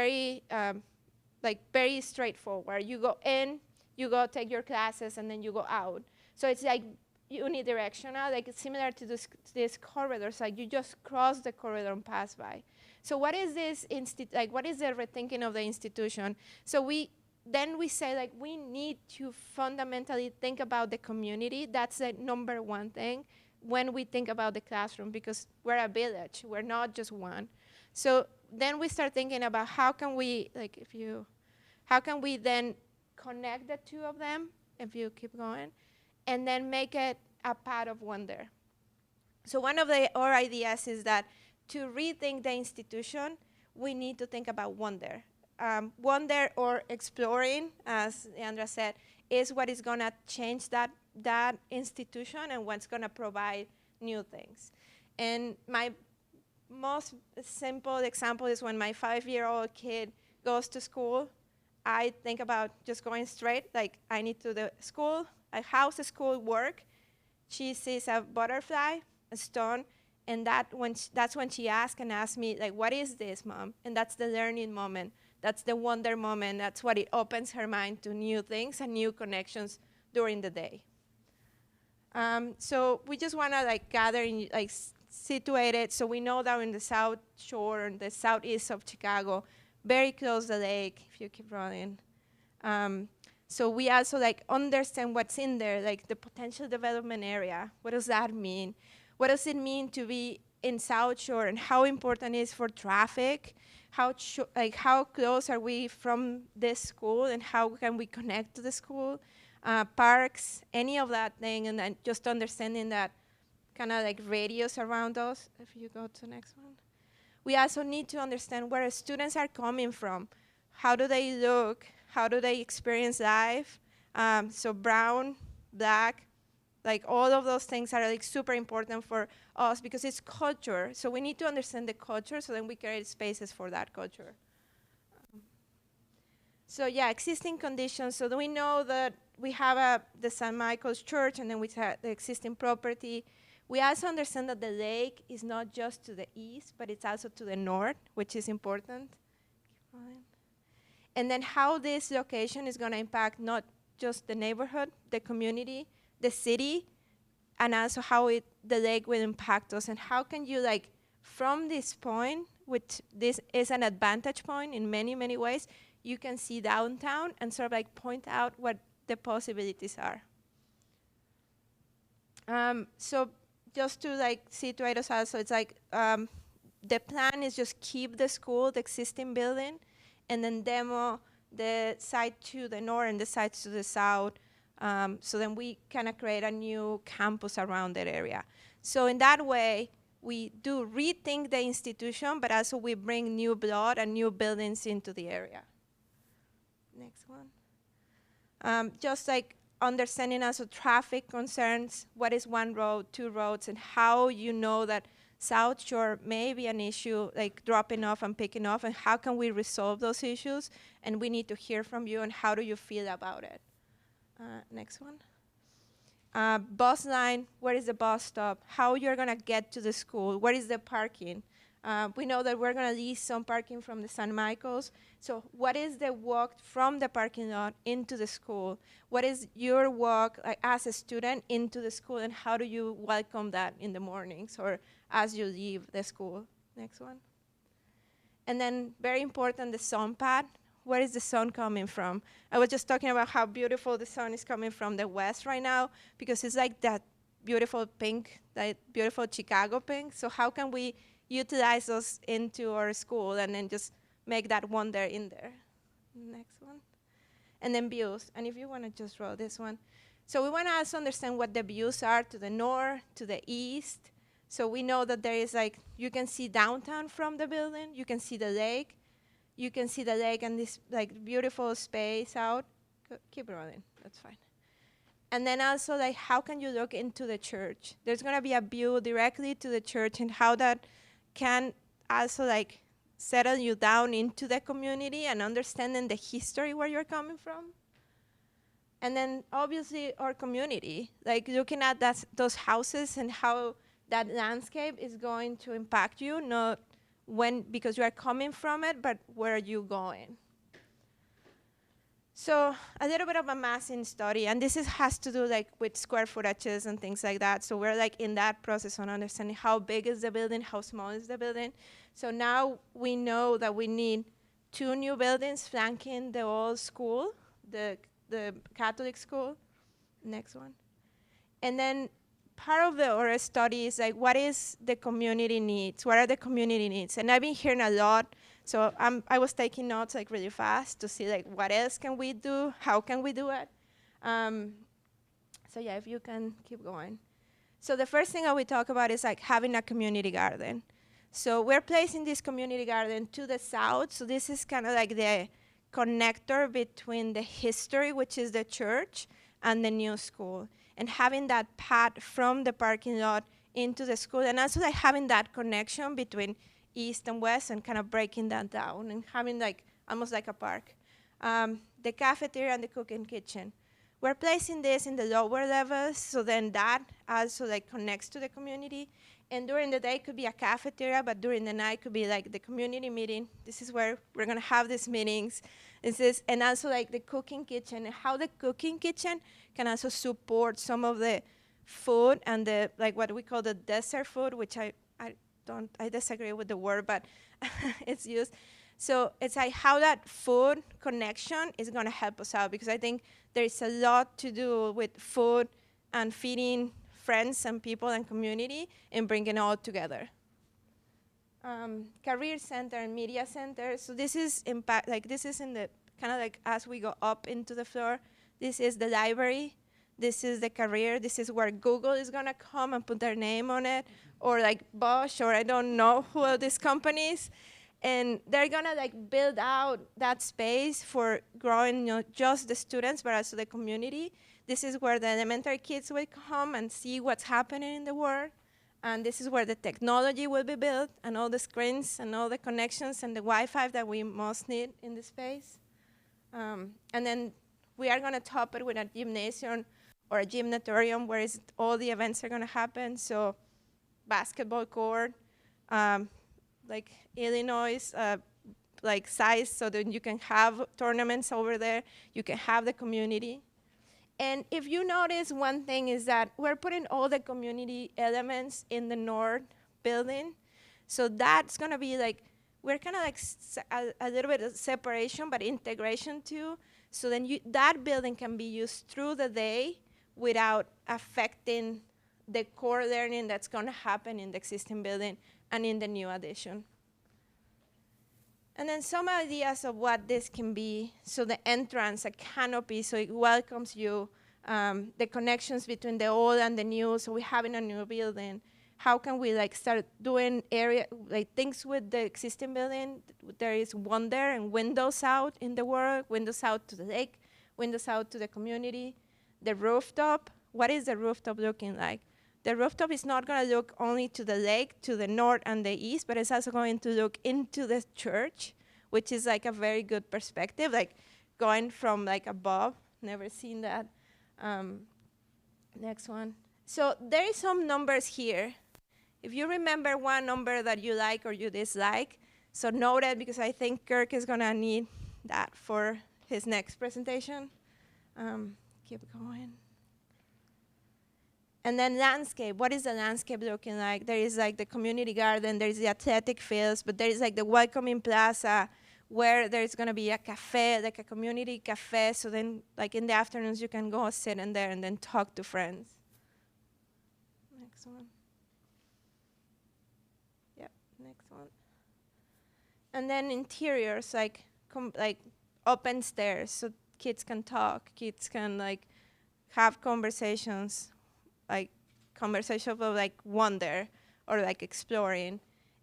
very straightforward. You go in, you go take your classes, and then you go out. So it's like unidirectional, like it's similar to this corridors. Like you just cross the corridor and pass by. So what is this what is the rethinking of the institution? So we say like we need to fundamentally think about the community. That's the number one thing when we think about the classroom, because we're a village, we're not just one. So then we start thinking about how can we how can we then connect the two of them, if you keep going, and then make it a path of wonder. So one of our ideas is that to rethink the institution, we need to think about wonder. Wonder, or exploring, as Leandra said, is what is gonna change that institution and what's gonna provide new things. And my most simple example is when my 5-year-old kid goes to school, I think about just going straight, like I need to the school, like how's the school work? She sees a butterfly, a stone, and that's when she asks me, like, what is this, Mom? And that's the learning moment. That's the wonder moment. That's what it opens her mind to new things and new connections during the day. So we just want to like gather in, like situate it so we know that in the South Shore and the southeast of Chicago, very close to the lake, if you keep running. So we also like understand what's in there, like the potential development area. What does that mean? What does it mean to be in South Shore, and how important it is for traffic? How close are we from this school, and how can we connect to the school? Parks, any of that thing, and then just understanding that kind of like radius around us. If you go to the next one. We also need to understand where students are coming from. How do they look? How do they experience life? So brown, black, like all of those things are like super important for us because it's culture. So we need to understand the culture so then we create spaces for that culture. So yeah, existing conditions. So we know that we have the St. Michael's Church, and then we have the existing property. We also understand that the lake is not just to the east, but it's also to the north, which is important. And then how this location is going to impact not just the neighborhood, the community, the city, and also how the lake will impact us. And how can you, like, from this point, which this is an advantage point in many, many ways, you can see downtown and sort of like point out what the possibilities are. So just to like situate us also, it's like the plan is just keep the school, the existing building, and then demo the site to the north and the sites to the south. So then we kind of create a new campus around that area. So in that way, we do rethink the institution, but also we bring new blood and new buildings into the area. Next one. Just like understanding also traffic concerns, what is one road, two roads, and how you know that South Shore may be an issue, like dropping off and picking off, and how can we resolve those issues? And we need to hear from you, and how do you feel about it? Next one. Bus line, where is the bus stop? How you're gonna get to the school? Where is the parking? We know that we're gonna lease some parking from the St. Michael's. So what is the walk from the parking lot into the school? What is your walk as a student into the school, and how do you welcome that in the mornings or as you leave the school? Next one. And then very important, the sun pad. Where is the sun coming from? I was just talking about how beautiful the sun is coming from the west right now, because it's like that beautiful pink, that beautiful Chicago pink. So how can we utilize those into our school and then just make that wonder in there? Next one. And then views. And if you want to just roll this one. So we want to also understand what the views are to the north, to the east. So we know that there is like, you can see downtown from the building, you can see the lake, you can see the lake and this like beautiful space out. Keep rolling, that's fine. And then also like, how can you look into the church? There's gonna be a view directly to the church, and how that can also like settle you down into the community and understanding the history where you're coming from. And then obviously our community, like looking at those houses and how that landscape is going to impact you, not because you are coming from it, but where are you going? So a little bit of a massing study, and this has to do like with square footages and things like that. So we're like in that process on understanding how big is the building, how small is the building. So now we know that we need 2 new buildings flanking the old school, the Catholic school. Next one. And then part of our study is like, what is the community needs? What are the community needs? And I've been hearing a lot. So I was taking notes like really fast to see like what else can we do? How can we do it? So yeah, if you can keep going. So the first thing that we talk about is like having a community garden. So we're placing this community garden to the south. So this is kind of like the connector between the history, which is the church, and the new school. And having that path from the parking lot into the school, and also like having that connection between east and west, and kind of breaking that down and having like almost like a park. The cafeteria and the cooking kitchen. We're placing this in the lower levels, so then that also like connects to the community. And during the day it could be a cafeteria, but during the night could be like the community meeting. This is where we're gonna have these meetings. And also like the cooking kitchen, and how the cooking kitchen can also support some of the food and the like what we call the desert food, which I disagree with the word, but it's used. So it's like how that food connection is gonna help us out, because I think there's a lot to do with food and feeding friends and people and community and bringing it all together. Career center and media center. So this is this is in the kind of like as we go up into the floor. This is the library. This is the career. This is where Google is gonna come and put their name on it, or like Bosch, or I don't know who are these companies. And they're gonna like build out that space for growing not just the students, but also the community. This is where the elementary kids will come and see what's happening in the world. And this is where the technology will be built, and all the screens and all the connections and the Wi-Fi that we most need in the space. And then we are gonna top it with a gymnasium or a gymnatorium where all the events are gonna happen. So basketball court, like Illinois, like size, so that you can have tournaments over there. You can have the community. And if you notice, one thing is that we're putting all the community elements in the north building. So that's gonna be like, we're kind of like a little bit of separation, but integration too. So then that building can be used through the day without affecting the core learning that's gonna happen in the existing building and in the new addition. And then some ideas of what this can be. So the entrance, a canopy, so it welcomes you. The connections between the old and the new, so we have in a new building. How can we like start doing things with the existing building? There is wonder and windows out in the world, windows out to the lake, windows out to the community. The rooftop, what is the rooftop looking like? The rooftop is not going to look only to the lake, to the north and the east, but it's also going to look into the church, which is like a very good perspective, like going from like above. Never seen that. Next one. So there is some numbers here. If you remember one number that you like or you dislike, so note it, because I think Kirk is going to need that for his next presentation. Keep going. And then landscape, what is the landscape looking like? There is like the community garden, there is the athletic fields, but there is like the welcoming plaza where there's gonna be a cafe, like a community cafe, so then like in the afternoons you can go sit in there and then talk to friends. Next one. Yep, next one. And then interiors, like open stairs, so kids can talk, kids can like have conversations, like conversations of like wonder or like exploring.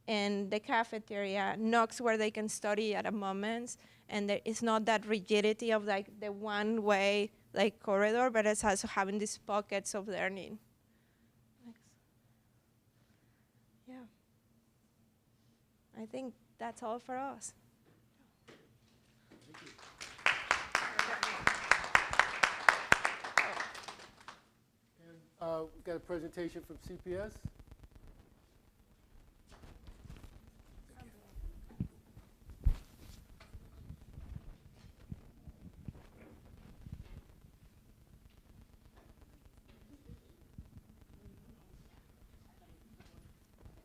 And the cafeteria, nooks where they can study at a moment, and it's not that rigidity of like the one way like corridor, but it's also having these pockets of learning. Next. Yeah. I think that's all for us. We've got a presentation from CPS.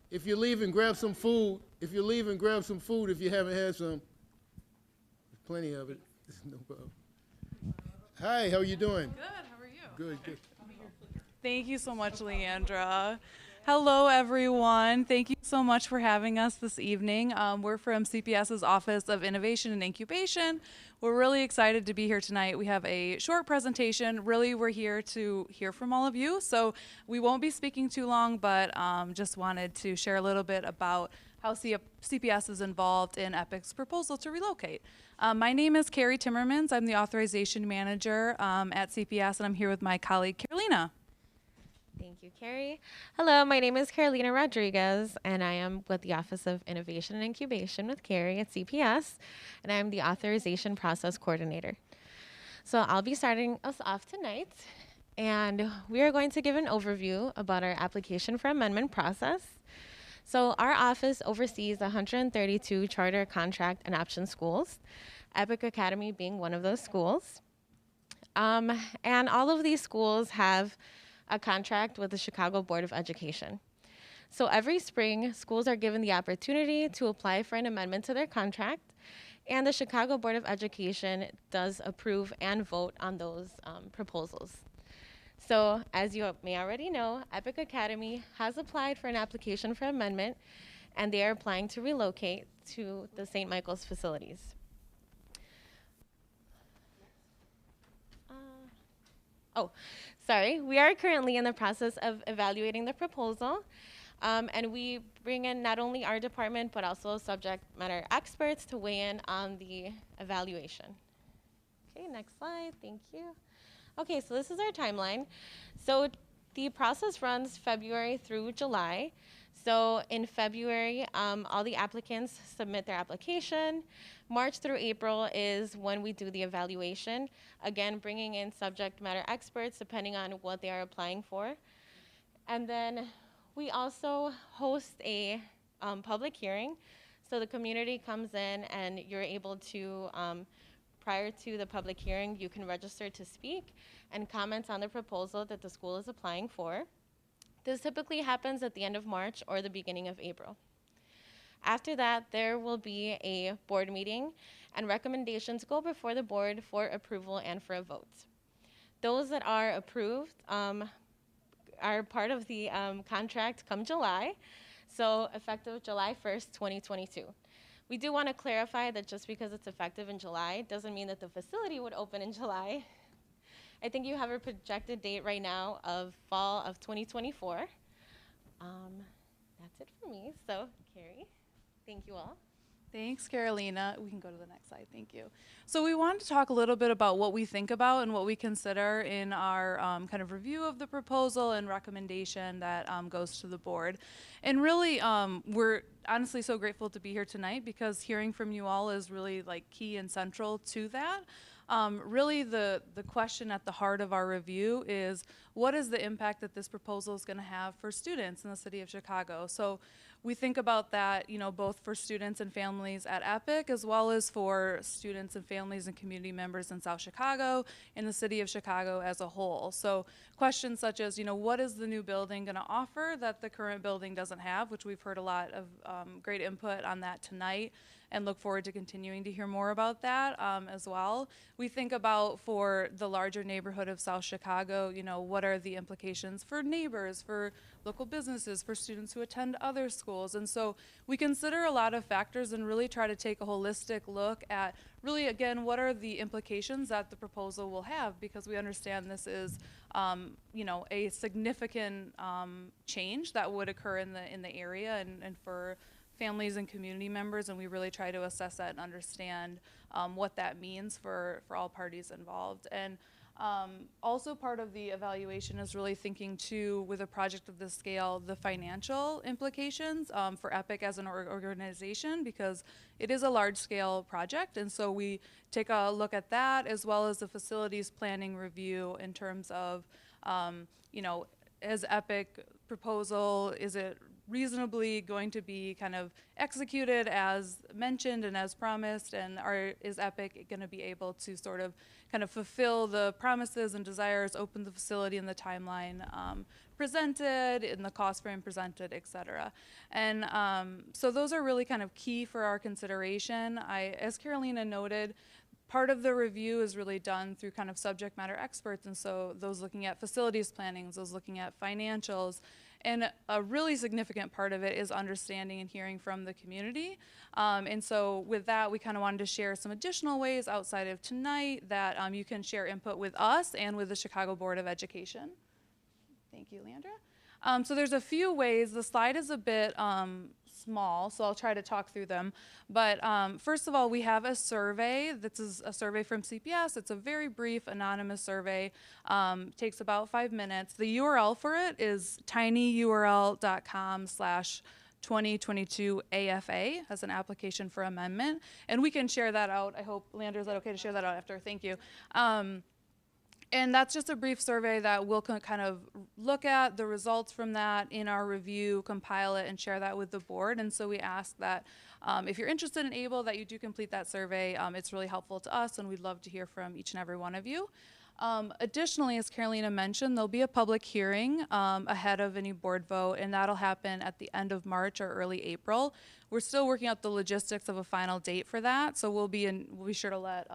If you leave and grab some food, if you haven't had some, there's plenty of it. No problem. Hi, how are you doing? Good, how are you? Good, good. Thank you so much, Leandra. Hello, everyone. Thank you so much for having us this evening. We're from CPS's Office of Innovation and Incubation. We're really excited to be here tonight. We have a short presentation. Really, we're here to hear from all of you. So we won't be speaking too long, but just wanted to share a little bit about how CPS is involved in EPIC's proposal to relocate. My name is Carrie Timmermans. I'm the authorization manager at CPS, and I'm here with my colleague, Carolina. Thank you, Carrie. Hello, my name is Carolina Rodriguez, and I am with the Office of Innovation and Incubation with Carrie at CPS, and I'm the Authorization Process Coordinator. So I'll be starting us off tonight, and we are going to give an overview about our application for amendment process. So our office oversees 132 charter, contract, and option schools, EPIC Academy being one of those schools. And all of these schools have a contract with the Chicago Board of Education. So every spring, schools are given the opportunity to apply for an amendment to their contract, and the Chicago Board of Education does approve and vote on those proposals. So as you may already know, Epic Academy has applied for an application for amendment, and they are applying to relocate to the St. Michael's facilities. We are currently in the process of evaluating the proposal. And we bring in not only our department, but also subject matter experts to weigh in on the evaluation. Okay, next slide, thank you. Okay, so this is our timeline. So the process runs February through July. So in February, all the applicants submit their application. March through April is when we do the evaluation. Again, bringing in subject matter experts depending on what they are applying for. And then we also host a public hearing. So the community comes in and you're able to, prior to the public hearing, you can register to speak and comment on the proposal that the school is applying for. This typically happens at the end of March or the beginning of April. After that, there will be a board meeting and recommendations go before the board for approval and for a vote. Those that are approved are part of the contract come July, so effective July 1st, 2022. We do want to clarify that just because it's effective in July doesn't mean that the facility would open in July. I think you have a projected date right now of fall of 2024. That's it for me. So, Carrie, thank you all. Thanks, Carolina. We can go to the next slide. Thank you. So we wanted to talk a little bit about what we think about and what we consider in our kind of review of the proposal and recommendation that goes to the board. And really, we're honestly so grateful to be here tonight because hearing from you all is really like key and central to that. Really, the question at the heart of our review is what is the impact that this proposal is going to have for students in the city of Chicago? So we think about that, you know, both for students and families at Epic, as well as for students and families and community members in South Chicago and the city of Chicago as a whole. So questions such as, you know, what is the new building going to offer that the current building doesn't have, which we've heard a lot of great input on that tonight, and look forward to continuing to hear more about that as well. We think about for the larger neighborhood of South Chicago, you know, what are the implications for neighbors, for local businesses, for students who attend other schools. And so we consider a lot of factors and really try to take a holistic look at really, again, what are the implications that the proposal will have, because we understand this is, you know, a significant change that would occur in the area and for families and community members, and we really try to assess that and understand what that means for all parties involved. And also part of the evaluation is really thinking too, with a project of this scale, the financial implications for Epic as an organization, because it is a large scale project. And so we take a look at that as well as the facilities planning review in terms of, you know, as Epic proposal, is it reasonably going to be kind of executed as mentioned and as promised, and is Epic going to be able to sort of kind of fulfill the promises and desires, open the facility in the timeline presented, in the cost frame presented, et cetera. And so those are really kind of key for our consideration. As Carolina noted, part of the review is really done through kind of subject matter experts, and so those looking at facilities planning, those looking at financials, and a really significant part of it is understanding and hearing from the community. And so with that, we kind of wanted to share some additional ways outside of tonight that you can share input with us and with the Chicago Board of Education. Thank you, Leandra. So there's a few ways. The slide is a bit small, so I'll try to talk through them. But first of all, we have a survey. This is a survey from CPS. It's a very brief, anonymous survey. Takes about 5 minutes. The URL for it is tinyurl.com/2022 AFA as an application for amendment. And we can share that out. I hope, Leandra, is that okay to share that out after? Thank you. And that's just a brief survey that we'll kind of look at the results from that in our review, compile it, and share that with the board. And so we ask that if you're interested and able, that you do complete that survey. It's really helpful to us, and we'd love to hear from each and every one of you. Additionally, as Carolina mentioned, there'll be a public hearing ahead of any board vote, and that'll happen at the end of March or early April. We're still working out the logistics of a final date for that, so we'll be sure to let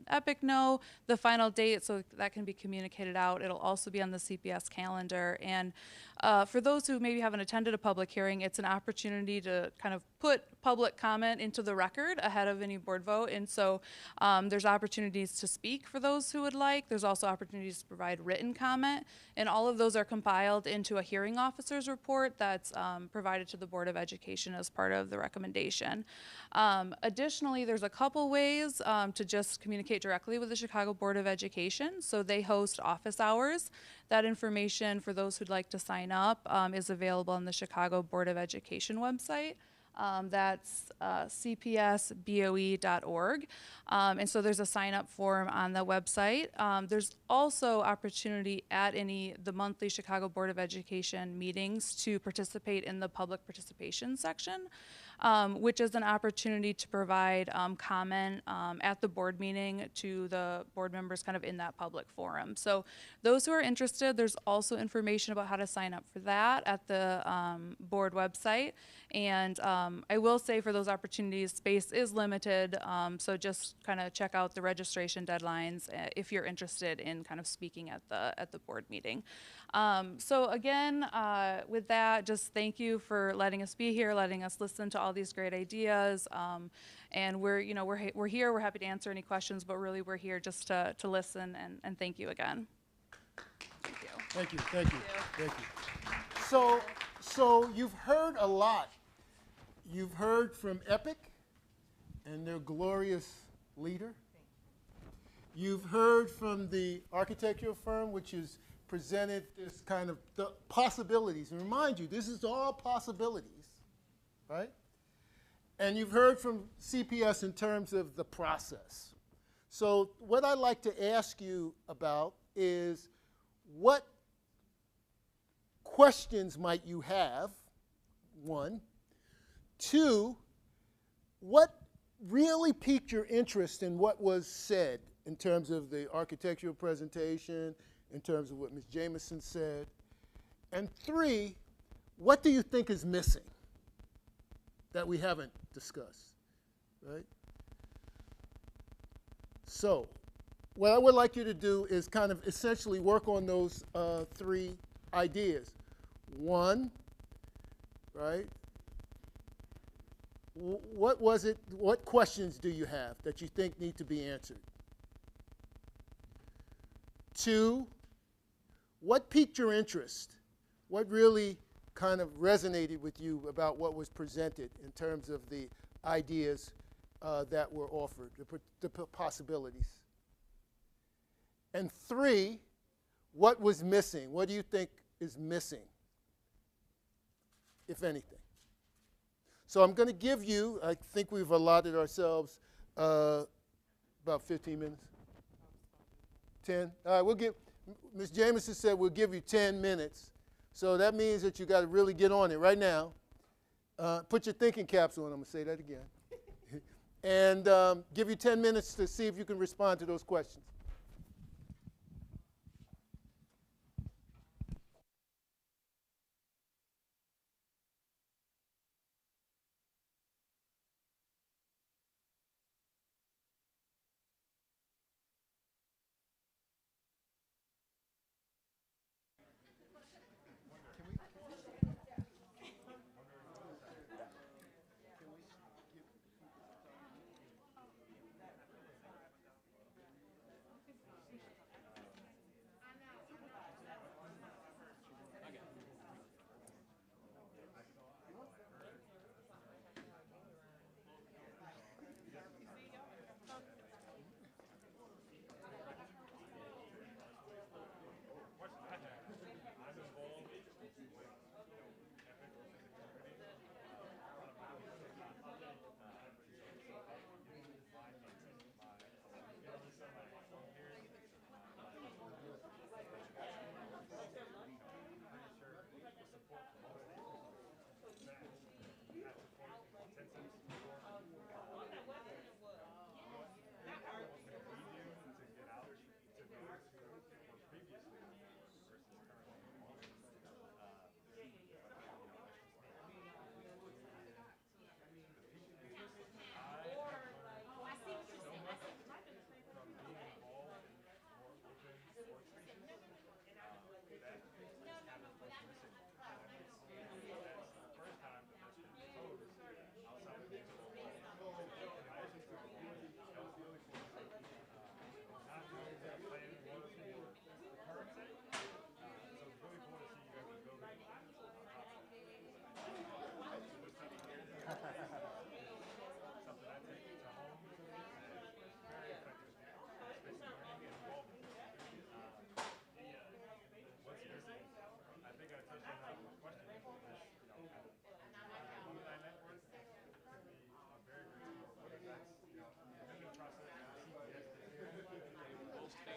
Epic know the final date so that can be communicated out. It'll also be on the CPS calendar, and for those who maybe haven't attended a public hearing, it's an opportunity to kind of put public comment into the record ahead of any board vote, and so there's opportunities to speak for those who would like. There's also opportunities to provide written comment, and all of those are compiled into a hearing officer's report that's provided to the Board of Education as part of the recommendation. Additionally, there's a couple ways to just communicate directly with the Chicago Board of Education. So they host office hours. That information for those who'd like to sign up is available on the Chicago Board of Education website. That's cpsboe.org. And so there's a sign-up form on the website. There's also opportunity at the monthly Chicago Board of Education meetings to participate in the public participation section, which is an opportunity to provide comment at the board meeting to the board members kind of in that public forum. So those who are interested, there's also information about how to sign up for that at the board website. And I will say for those opportunities, space is limited, so just kind of check out the registration deadlines if you're interested in kind of speaking at the board meeting. So again, with that, just thank you for letting us be here, letting us listen to all these great ideas. And we're here. We're happy to answer any questions, but really we're here just to listen. And thank you again. Thank you. Thank you. Thank you. Thank you. So you've heard a lot. You've heard from Epic and their glorious leader. You've heard from the architectural firm, which has presented this kind of the possibilities. And remind you, this is all possibilities, right? And you've heard from CPS in terms of the process. So what I'd like to ask you about is what questions might you have, one. Two, what really piqued your interest in what was said in terms of the architectural presentation, in terms of what Ms. Jameson said? And three, what do you think is missing that we haven't discussed, right? So what I would like you to do is kind of essentially work on those three ideas. One, right? What was it, what questions do you have that you think need to be answered? Two, what piqued your interest? What really kind of resonated with you about what was presented in terms of the ideas that were offered, the possibilities? And three, what was missing? What do you think is missing, if anything? So I'm going to give you, I think we've allotted ourselves about 15 minutes. 10? All right, we'll give, Ms. Jameson said we'll give you 10 minutes. So that means that you got to really get on it right now. Put your thinking caps on, I'm going to say that again. And give you 10 minutes to see if you can respond to those questions.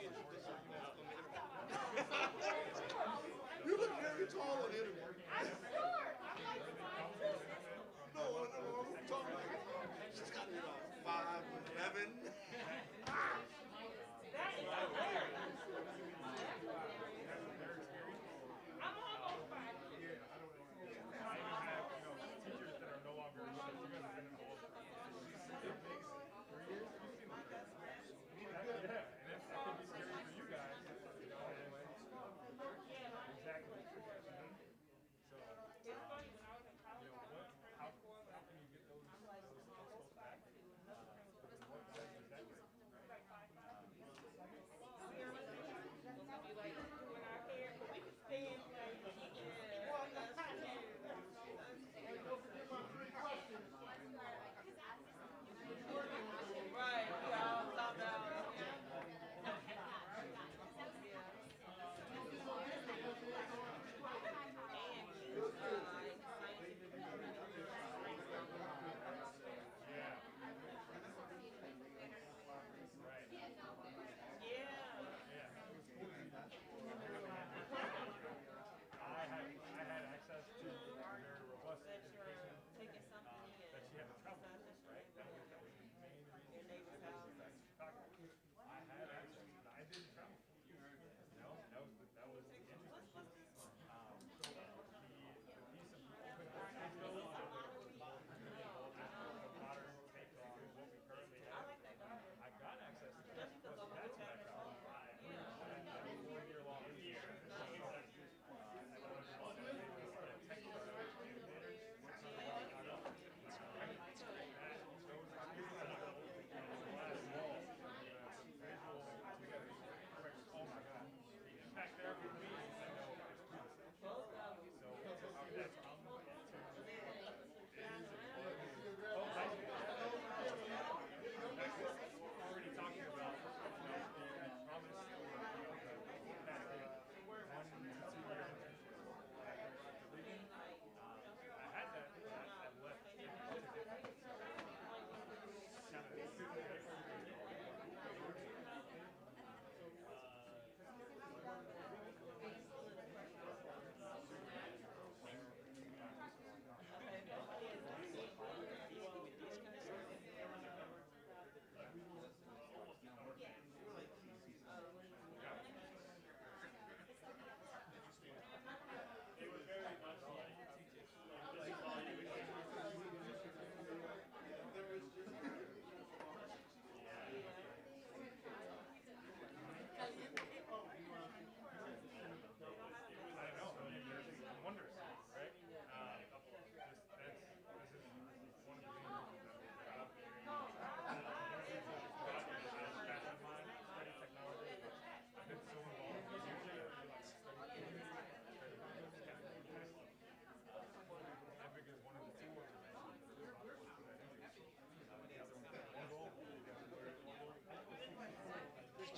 You look very tall on the internet. I'm short. No, I'm talking like she's got to be about 5'11".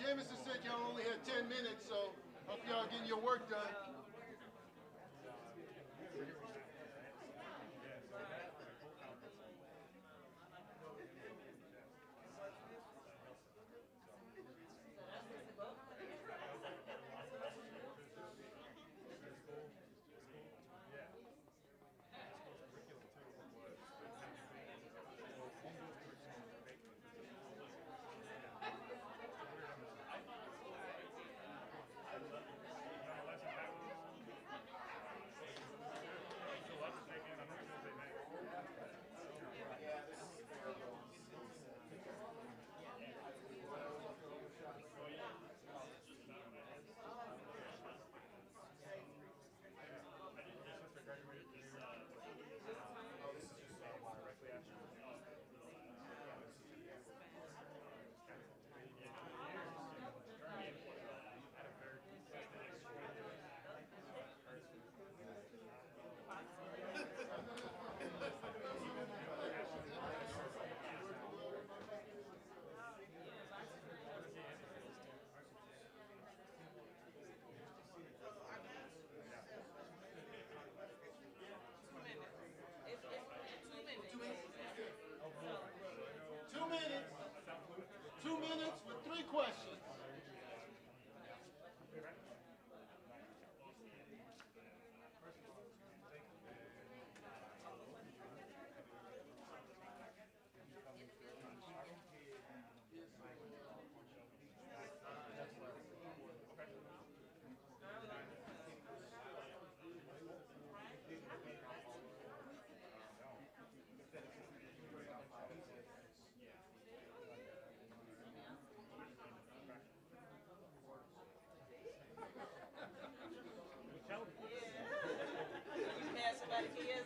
Jameson said y'all only had 10 minutes, so hope y'all getting your work done.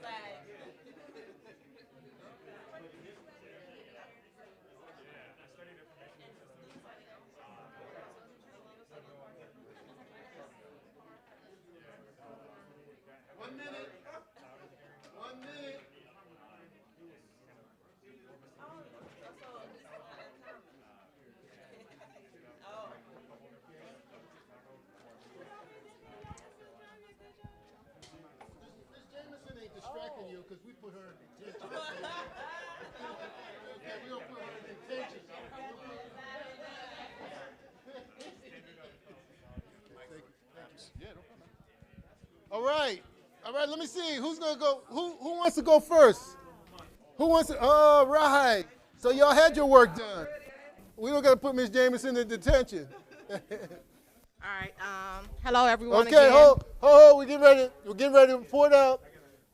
1 minute. 1 minute. Miss Jameson ain't distracting you because we put her in detention. Okay, we don't put her in detention. All right. All right, let me see. Who's going to go? Who wants to go first? Who wants to? All right. So y'all had your work done. We don't got to put Miss Jameson in detention. All right. Hello, everyone. Okay, again. hold. We're getting ready to report out.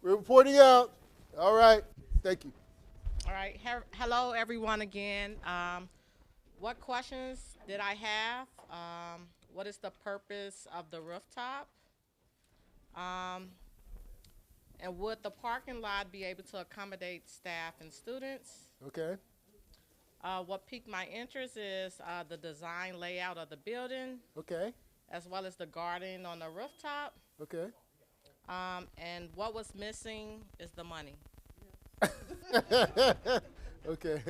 We're reporting out. All right. Thank you. All right. Hello, everyone. Again. What questions did I have? What is the purpose of the rooftop? And would the parking lot be able to accommodate staff and students? Okay. What piqued my interest is the design layout of the building, Okay. as well as the garden on the rooftop. Okay. And what was missing is the money. Okay,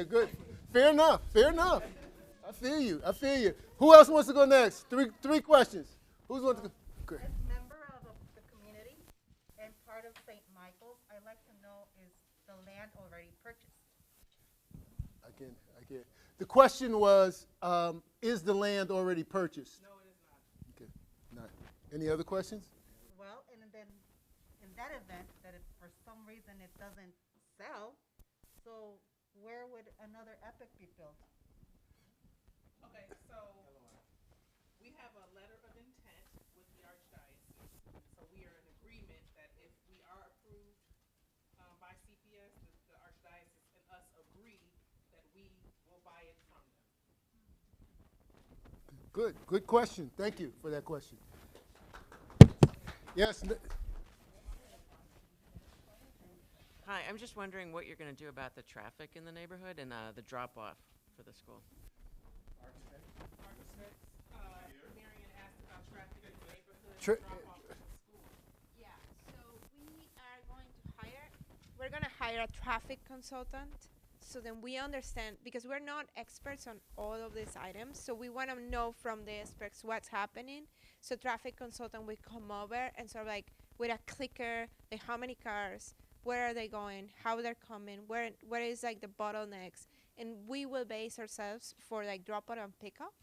good. Fair enough. I feel you. Who else wants to go next? Three questions. Who's wants to go? Okay. As member of the community and part of St. Michael's, I'd like to know, is the land already purchased? Again. The question was, is the land already purchased? No, it is not. Okay, not. Any other questions? Well, and then in that event, that if for some reason it doesn't sell, so where would another Epic be built? Okay, so we have a letter of intent with the Archdiocese. So we are in agreement that if we are approved by CPS, the Archdiocese and us agree that we will buy it from them. Good question. Thank you for that question. Yes. Hi, I'm just wondering what you're going to do about the traffic in the neighborhood and the drop-off for the school. Marion asked about traffic in the neighborhood, Tra- drop-off at the school. Yeah, so we're going to hire a traffic consultant. So then we understand, because we're not experts on all of these items, so we want to know from the experts what's happening. So traffic consultant will come over and sort of like with a clicker, like how many cars, where are they going, how they're coming, where is like the bottlenecks, and we will base ourselves for like drop out and pick up,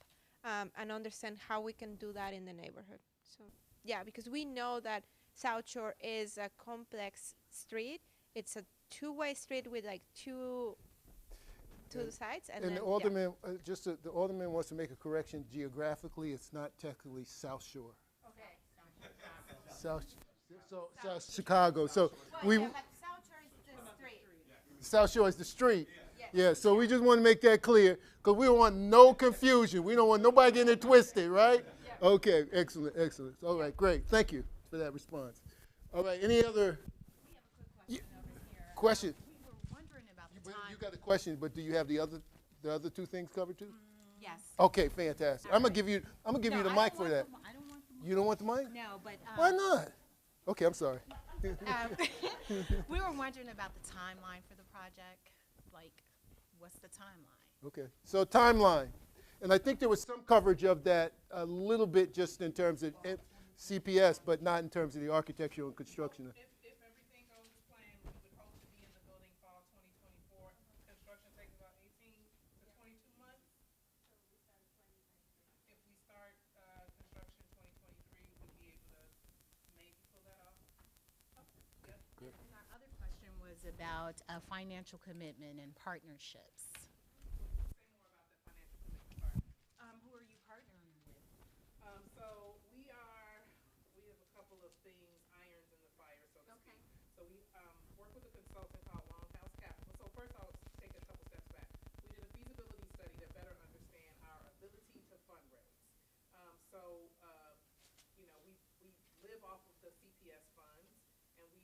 and understand how we can do that in the neighborhood. So yeah, because we know that South Shore is a complex street. It's a two-way street with like two sides, and then, the alderman, the alderman wants to make a correction. Geographically, it's not technically South Shore. Okay. South Chicago. So we. South Shore is the street. South Shore is the street. Yeah. So we just want to make that clear because we don't want no confusion. We don't want nobody getting it twisted, right? Yeah. Okay. Excellent. All right. Great. Thank you for that response. All right. Any other? We have a quick question over here. Question. We were wondering about the time. You got a question, but do you have the other two things covered too? Yes. Okay, fantastic. I'm gonna give you the mic for that. I don't want the mic. You don't want the mic? No, but Why not? Okay, I'm sorry. we were wondering about the timeline for the project. Like, what's the timeline? Okay, so timeline, and I think there was some coverage of that a little bit just in terms of CPS, but not in terms of the architectural and construction. If everything goes as planned, we would hope to be in the building fall 2024. Construction takes about 18 to 22 months. If we start construction 2023, we'd be able to maybe pull that off. Yep. Good. And our other question was about financial commitment and partnerships. Say more about the financial commitment part. Who are you partnering with? So we have a couple of things, irons in the fire, so to speak. So we work with a consultant called Longhouse Capital. So first I'll take a couple steps back. We did a feasibility study to better understand our ability to fundraise. We live off of the CPS funds, and we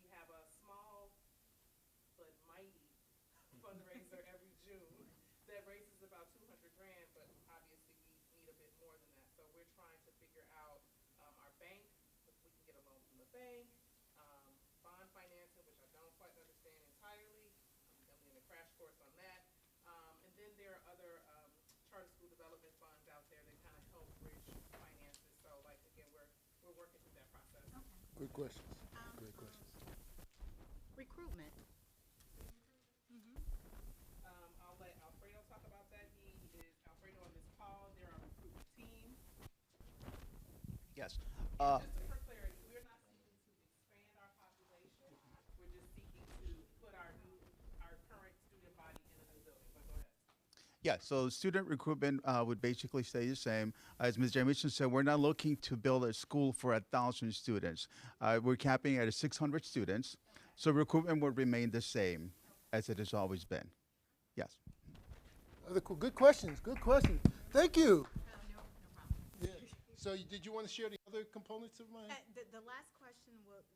Good questions. Great questions. Recruitment. I'll let Alfredo talk about that. Alfredo on this call. They're our recruitment team. Yes. Just for clarity, we're not seeking to expand our population. We're just seeking to put our current student body in a new building. But go ahead. Yeah, so student recruitment would basically stay the same. As Ms. Jamison said, we're not looking to build a school for 1,000 students. We're capping at 600 students, so recruitment will remain the same as it has always been. Yes. Good questions. Good questions. Thank you. Yeah. So did you want to share the other components of my? The last question was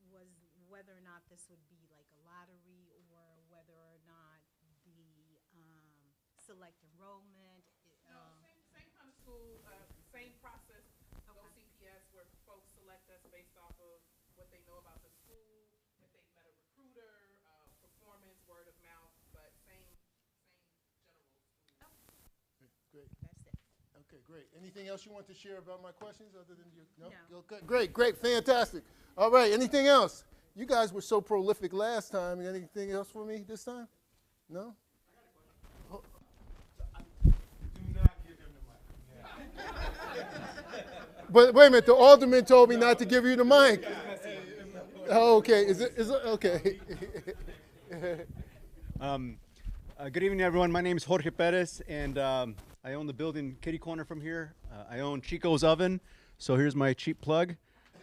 whether or not this would be like a lottery or whether or not the select enrollment. No, same kind of school, same process. Go CPS where folks select us based off of what they know about the school, if they've met a recruiter, performance, word of mouth, but same general school. Great. That's it. Okay, great. Anything else you want to share about my questions other than your? No. No. Okay, great, fantastic. All right. Anything else? You guys were so prolific last time. Anything else for me this time? No. But wait a minute, the alderman told me not to give you the mic. Oh, okay, is it okay? Good evening, everyone. My name is Jorge Perez, and I own the building kitty corner from here. I own Chico's Oven, so here's my cheap plug.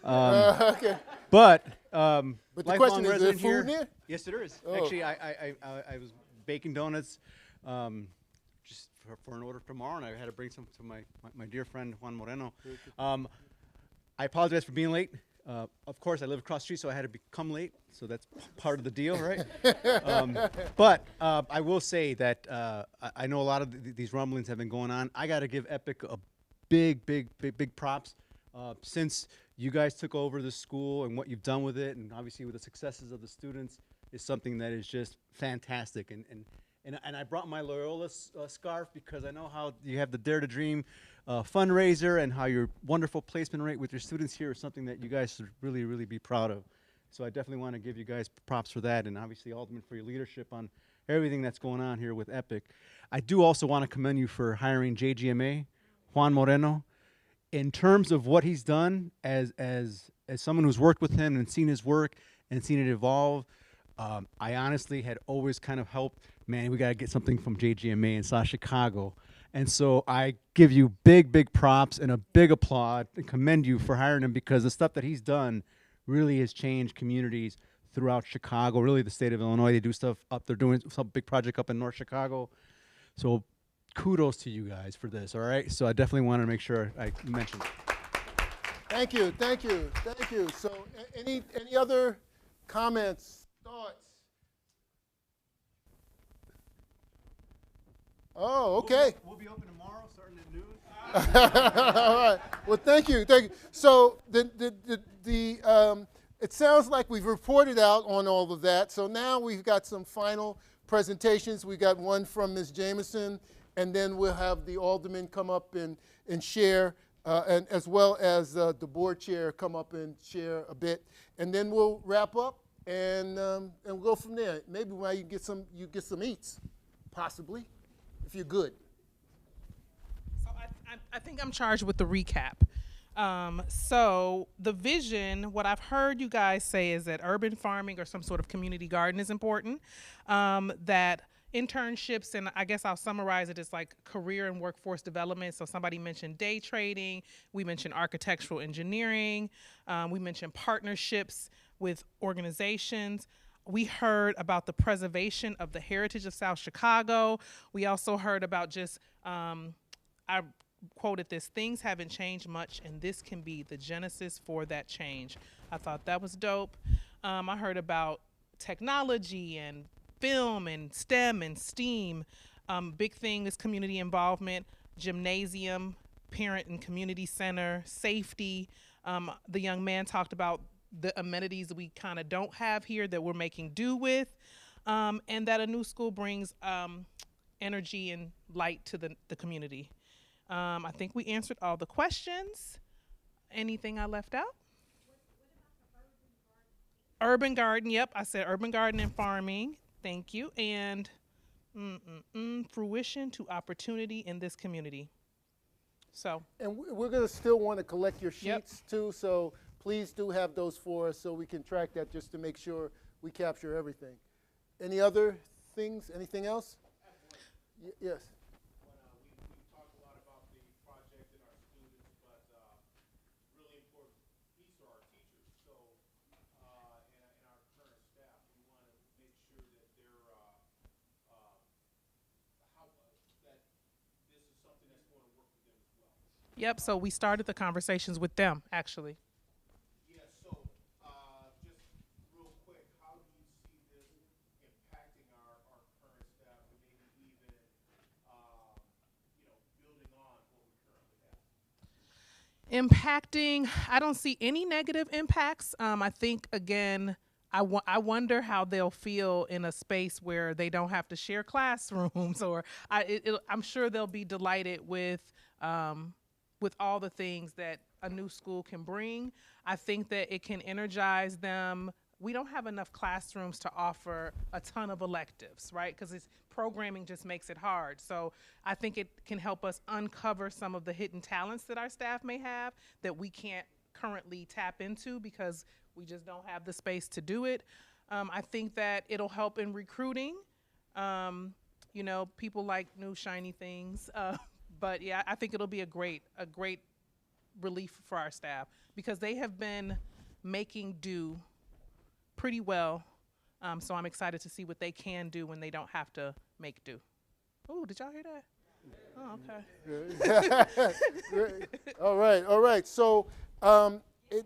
Okay. But the lifelong question is, resident is there food here. there? Yes, there is. Oh. Actually, I was baking donuts just for an order tomorrow, and I had to bring some to my dear friend Juan Moreno. I apologize for being late. Of course, I live across the street, so I had to come late. So that's part of the deal, right? But I will say that I know a lot of these rumblings have been going on. I got to give Epic a big props. Since you guys took over the school and what you've done with it, and obviously with the successes of the students, is something that is just fantastic. And I brought my Loyola scarf because I know how you have the Dare to Dream fundraiser and how your wonderful placement rate with your students here is something that you guys should really be proud of. So I definitely want to give you guys props for that, and obviously Alderman for your leadership on everything that's going on here with Epic. I do also want to commend you for hiring JGMA, Juan Moreno. In terms of what he's done as someone who's worked with him and seen his work and seen it evolve, I honestly had always kind of hoped, man, we got to get something from JGMA in South Chicago. And so I give you big props and a big applaud and commend you for hiring him, because the stuff that he's done really has changed communities throughout Chicago, really the state of Illinois. They do stuff up, they're doing some big project up in North Chicago. So kudos to you guys for this, all right? So I definitely want to make sure I mentioned it. Thank you. So any other comments, thoughts? Oh, okay. We'll be open tomorrow, starting at noon. All right. Well, thank you. So it sounds like we've reported out on all of that. So now we've got some final presentations. We got one from Ms. Jamison, and then we'll have the alderman come up and share, and as well as the board chair come up and share a bit, and then we'll wrap up and we'll go from there. Maybe while you get some eats, possibly, if you're good. So I think I'm charged with the recap. So the vision, what I've heard you guys say is that urban farming or some sort of community garden is important, that internships, and I guess I'll summarize it as like career and workforce development. So somebody mentioned day trading, we mentioned architectural engineering, we mentioned partnerships with organizations. We heard about the preservation of the heritage of South Chicago. We also heard about just, I quoted this, things haven't changed much and this can be the genesis for that change. I thought that was dope. I heard about technology and film and STEM and STEAM. Big thing is community involvement, gymnasium, parent and community center, safety. The young man talked about the amenities we kind of don't have here that we're making do with, and that a new school brings energy and light to the community. I think we answered all the questions. Anything I left out? Urban garden, yep, I said urban garden and farming. Thank you. And fruition to opportunity in this community. So. And we're going to still want to collect your Yep. sheets too, so please do have those for us so we can track that just to make sure we capture everything. Any other things? Anything else? Yes. Yep, so we started the conversations with them, actually. Impacting, I don't see any negative impacts. I think, again, I wonder how they'll feel in a space where they don't have to share classrooms, or I'm sure they'll be delighted with all the things that a new school can bring. I think that it can energize them. We don't have enough classrooms to offer a ton of electives, right? Because programming just makes it hard. So I think it can help us uncover some of the hidden talents that our staff may have that we can't currently tap into because we just don't have the space to do it. I think that it'll help in recruiting. You know, people like new shiny things. But yeah, I think it'll be a great relief for our staff because they have been making do pretty well. So I'm excited to see what they can do when they don't have to make do. Oh, did y'all hear that? Oh, okay. All right. So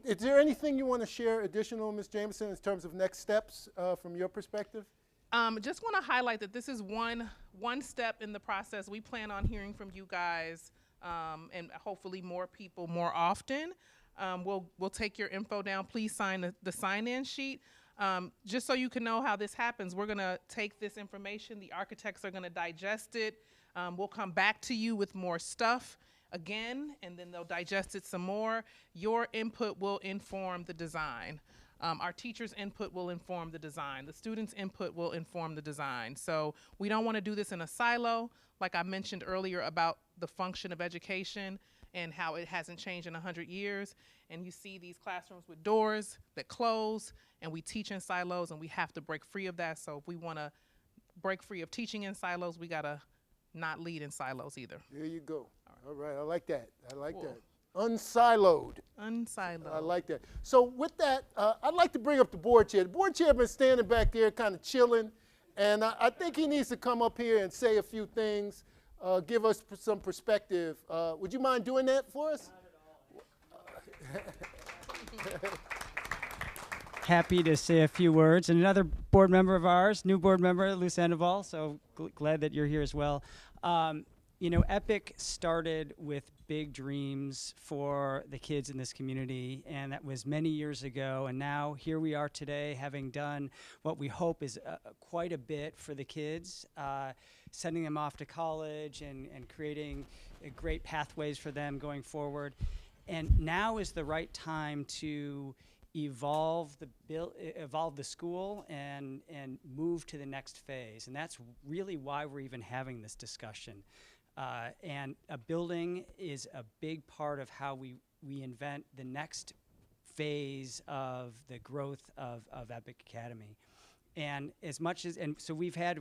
is there anything you want to share additional, Ms. Jameson, in terms of next steps from your perspective? Just want to highlight that this is one step in the process. We plan on hearing from you guys and hopefully more people more often. We'll take your info down. Please sign the sign-in sheet. Just so you can know how this happens, we're going to take this information. The architects are going to digest it. We'll come back to you with more stuff again, and then they'll digest it some more. Your input will inform the design. Our teachers' input will inform the design. The students' input will inform the design. So we don't want to do this in a silo. Like I mentioned earlier about the function of education and how it hasn't changed in 100 years. And you see these classrooms with doors that close, and we teach in silos, and we have to break free of that. So if we want to break free of teaching in silos, we got to not lead in silos either. There you go. All right. I like that. That. Unsiloed. Unsiloed. I like that. So with that, I'd like to bring up the board chair. The board chair has been standing back there kind of chilling, and I think he needs to come up here and say a few things, give us some perspective. Would you mind doing that for us? Not at all. Happy to say a few words. And another board member of ours, new board member, Lou Sandoval, so glad that you're here as well. You know, EPIC started with big dreams for the kids in this community, and that was many years ago. And now here we are today, having done what we hope is quite a bit for the kids, sending them off to college and creating great pathways for them going forward. And now is the right time to evolve the school and move to the next phase. And that's really why we're even having this discussion. And a building is a big part of how we invent the next phase of the growth of Epic Academy. And as much as, and so we've had,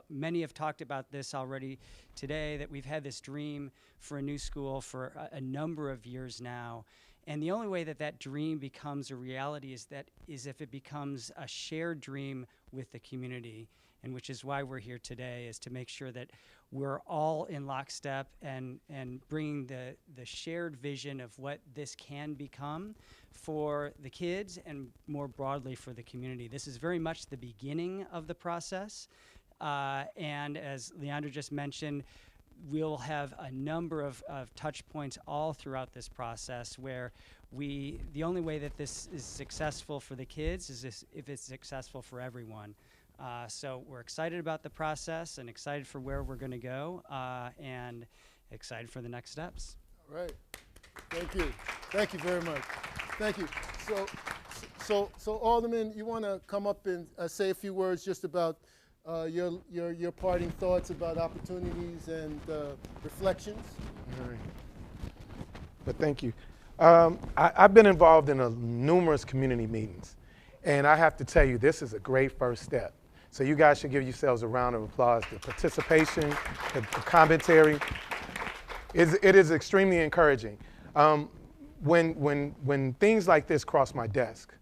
many have talked about this already today, that we've had this dream for a new school for a number of years now. And the only way that that dream becomes a reality is if it becomes a shared dream with the community, and which is why we're here today, is to make sure that we're all in lockstep and bringing the shared vision of what this can become for the kids and more broadly for the community. This is very much the beginning of the process. And as Leandra just mentioned, we'll have a number of touch points all throughout this process where the only way that this is successful for the kids is if it's successful for everyone. So we're excited about the process and excited for where we're going to go and excited for the next steps. All right. Thank you. Thank you very much. Thank you. So Alderman, you want to come up and say a few words just about your parting thoughts about opportunities and reflections? All right. But thank you. I've been involved in numerous community meetings, and I have to tell you, this is a great first step. So you guys should give yourselves a round of applause. The participation, the commentary, it is extremely encouraging. When things like this cross my desk,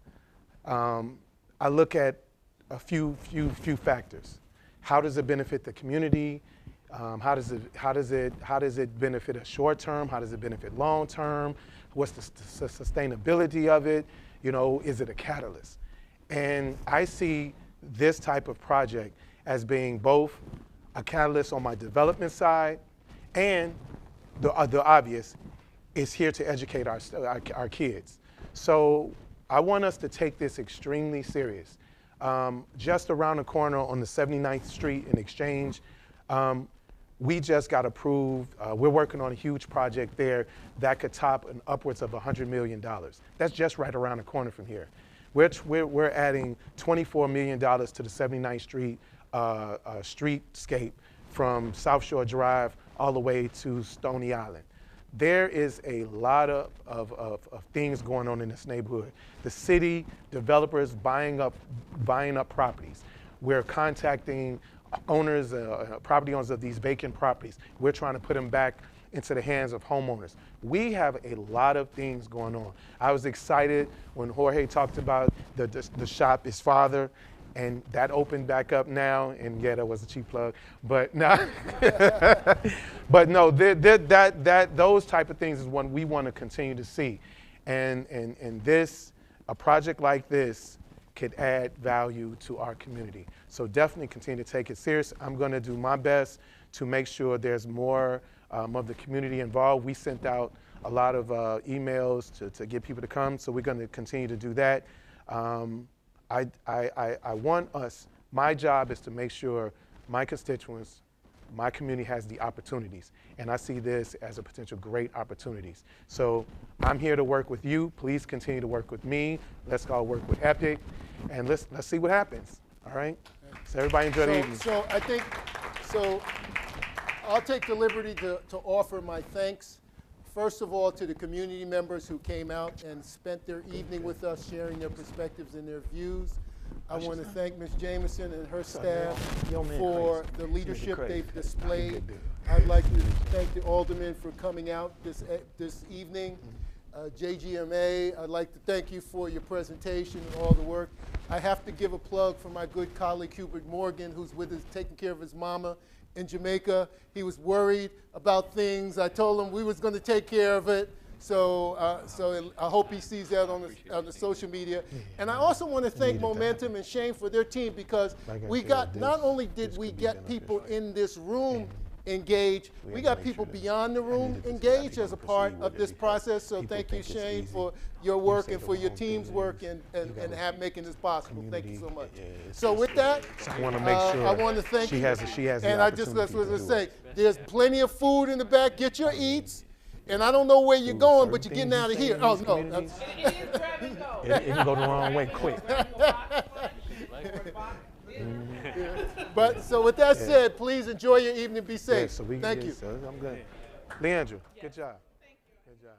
I look at a few factors. How does it benefit the community? How does it benefit us short term? How does it benefit long term? What's the sustainability of it? You know, is it a catalyst? And I see this type of project as being both a catalyst on my development side, and the obvious is here to educate our kids. So I want us to take this extremely serious. Just around the corner on the 79th Street in Exchange, we just got approved. We're working on a huge project there that could top upwards of $100 million. That's just right around the corner from here. We're adding $24 million to the 79th Street streetscape from South Shore Drive all the way to Stony Island. There is a lot of things going on in this neighborhood. The city, developers buying up properties. We're contacting owners, property owners of these vacant properties. We're trying to put them back into the hands of homeowners. We have a lot of things going on. I was excited when Jorge talked about the shop, his father, and that opened back up now, and yeah, that was a cheap plug, but no, but no, those type of things is what we want to continue to see, and a project like this could add value to our community. So definitely continue to take it serious. I'm going to do my best to make sure there's more of the community involved. We sent out a lot of emails to get people to come, so we're going to continue to do that. I want us, my job is to make sure my constituents, my community has the opportunities, and I see this as a potential great opportunities. So I'm here to work with you. Please continue to work with me. Let's all work with Epic, and let's see what happens. All right? So everybody enjoy the evening. So I think, I'll take the liberty to offer my thanks, first of all, to the community members who came out and spent their evening with us, sharing their perspectives and their views. I want to thank Ms. Jameson and her staff for the leadership they've displayed. I'd like to thank the aldermen for coming out this evening. JGMA, I'd like to thank you for your presentation and all the work. I have to give a plug for my good colleague Hubert Morgan, who's with us taking care of his mama in Jamaica. He was worried about things. I told him we was going to take care of it. So I hope he sees that on the social media. And I also want to thank Momentum and Shane for their team, because we got, not only did we get people in this room engaged, we got people beyond the room engaged as a part of this process. So thank you, Shane, for your work and for your team's work and making this possible. Thank you so much. So with that, I want to make sure I want to thank she you. has the and I just was going to say, there's plenty of food in the back. Get your eats. And I don't know where you're going, but you're getting out of here. Oh, no. It can go the wrong way quick. But so with that said, please enjoy your evening. Be safe. Yeah, so Thank you. So I'm good. Leandra, good job. Good job.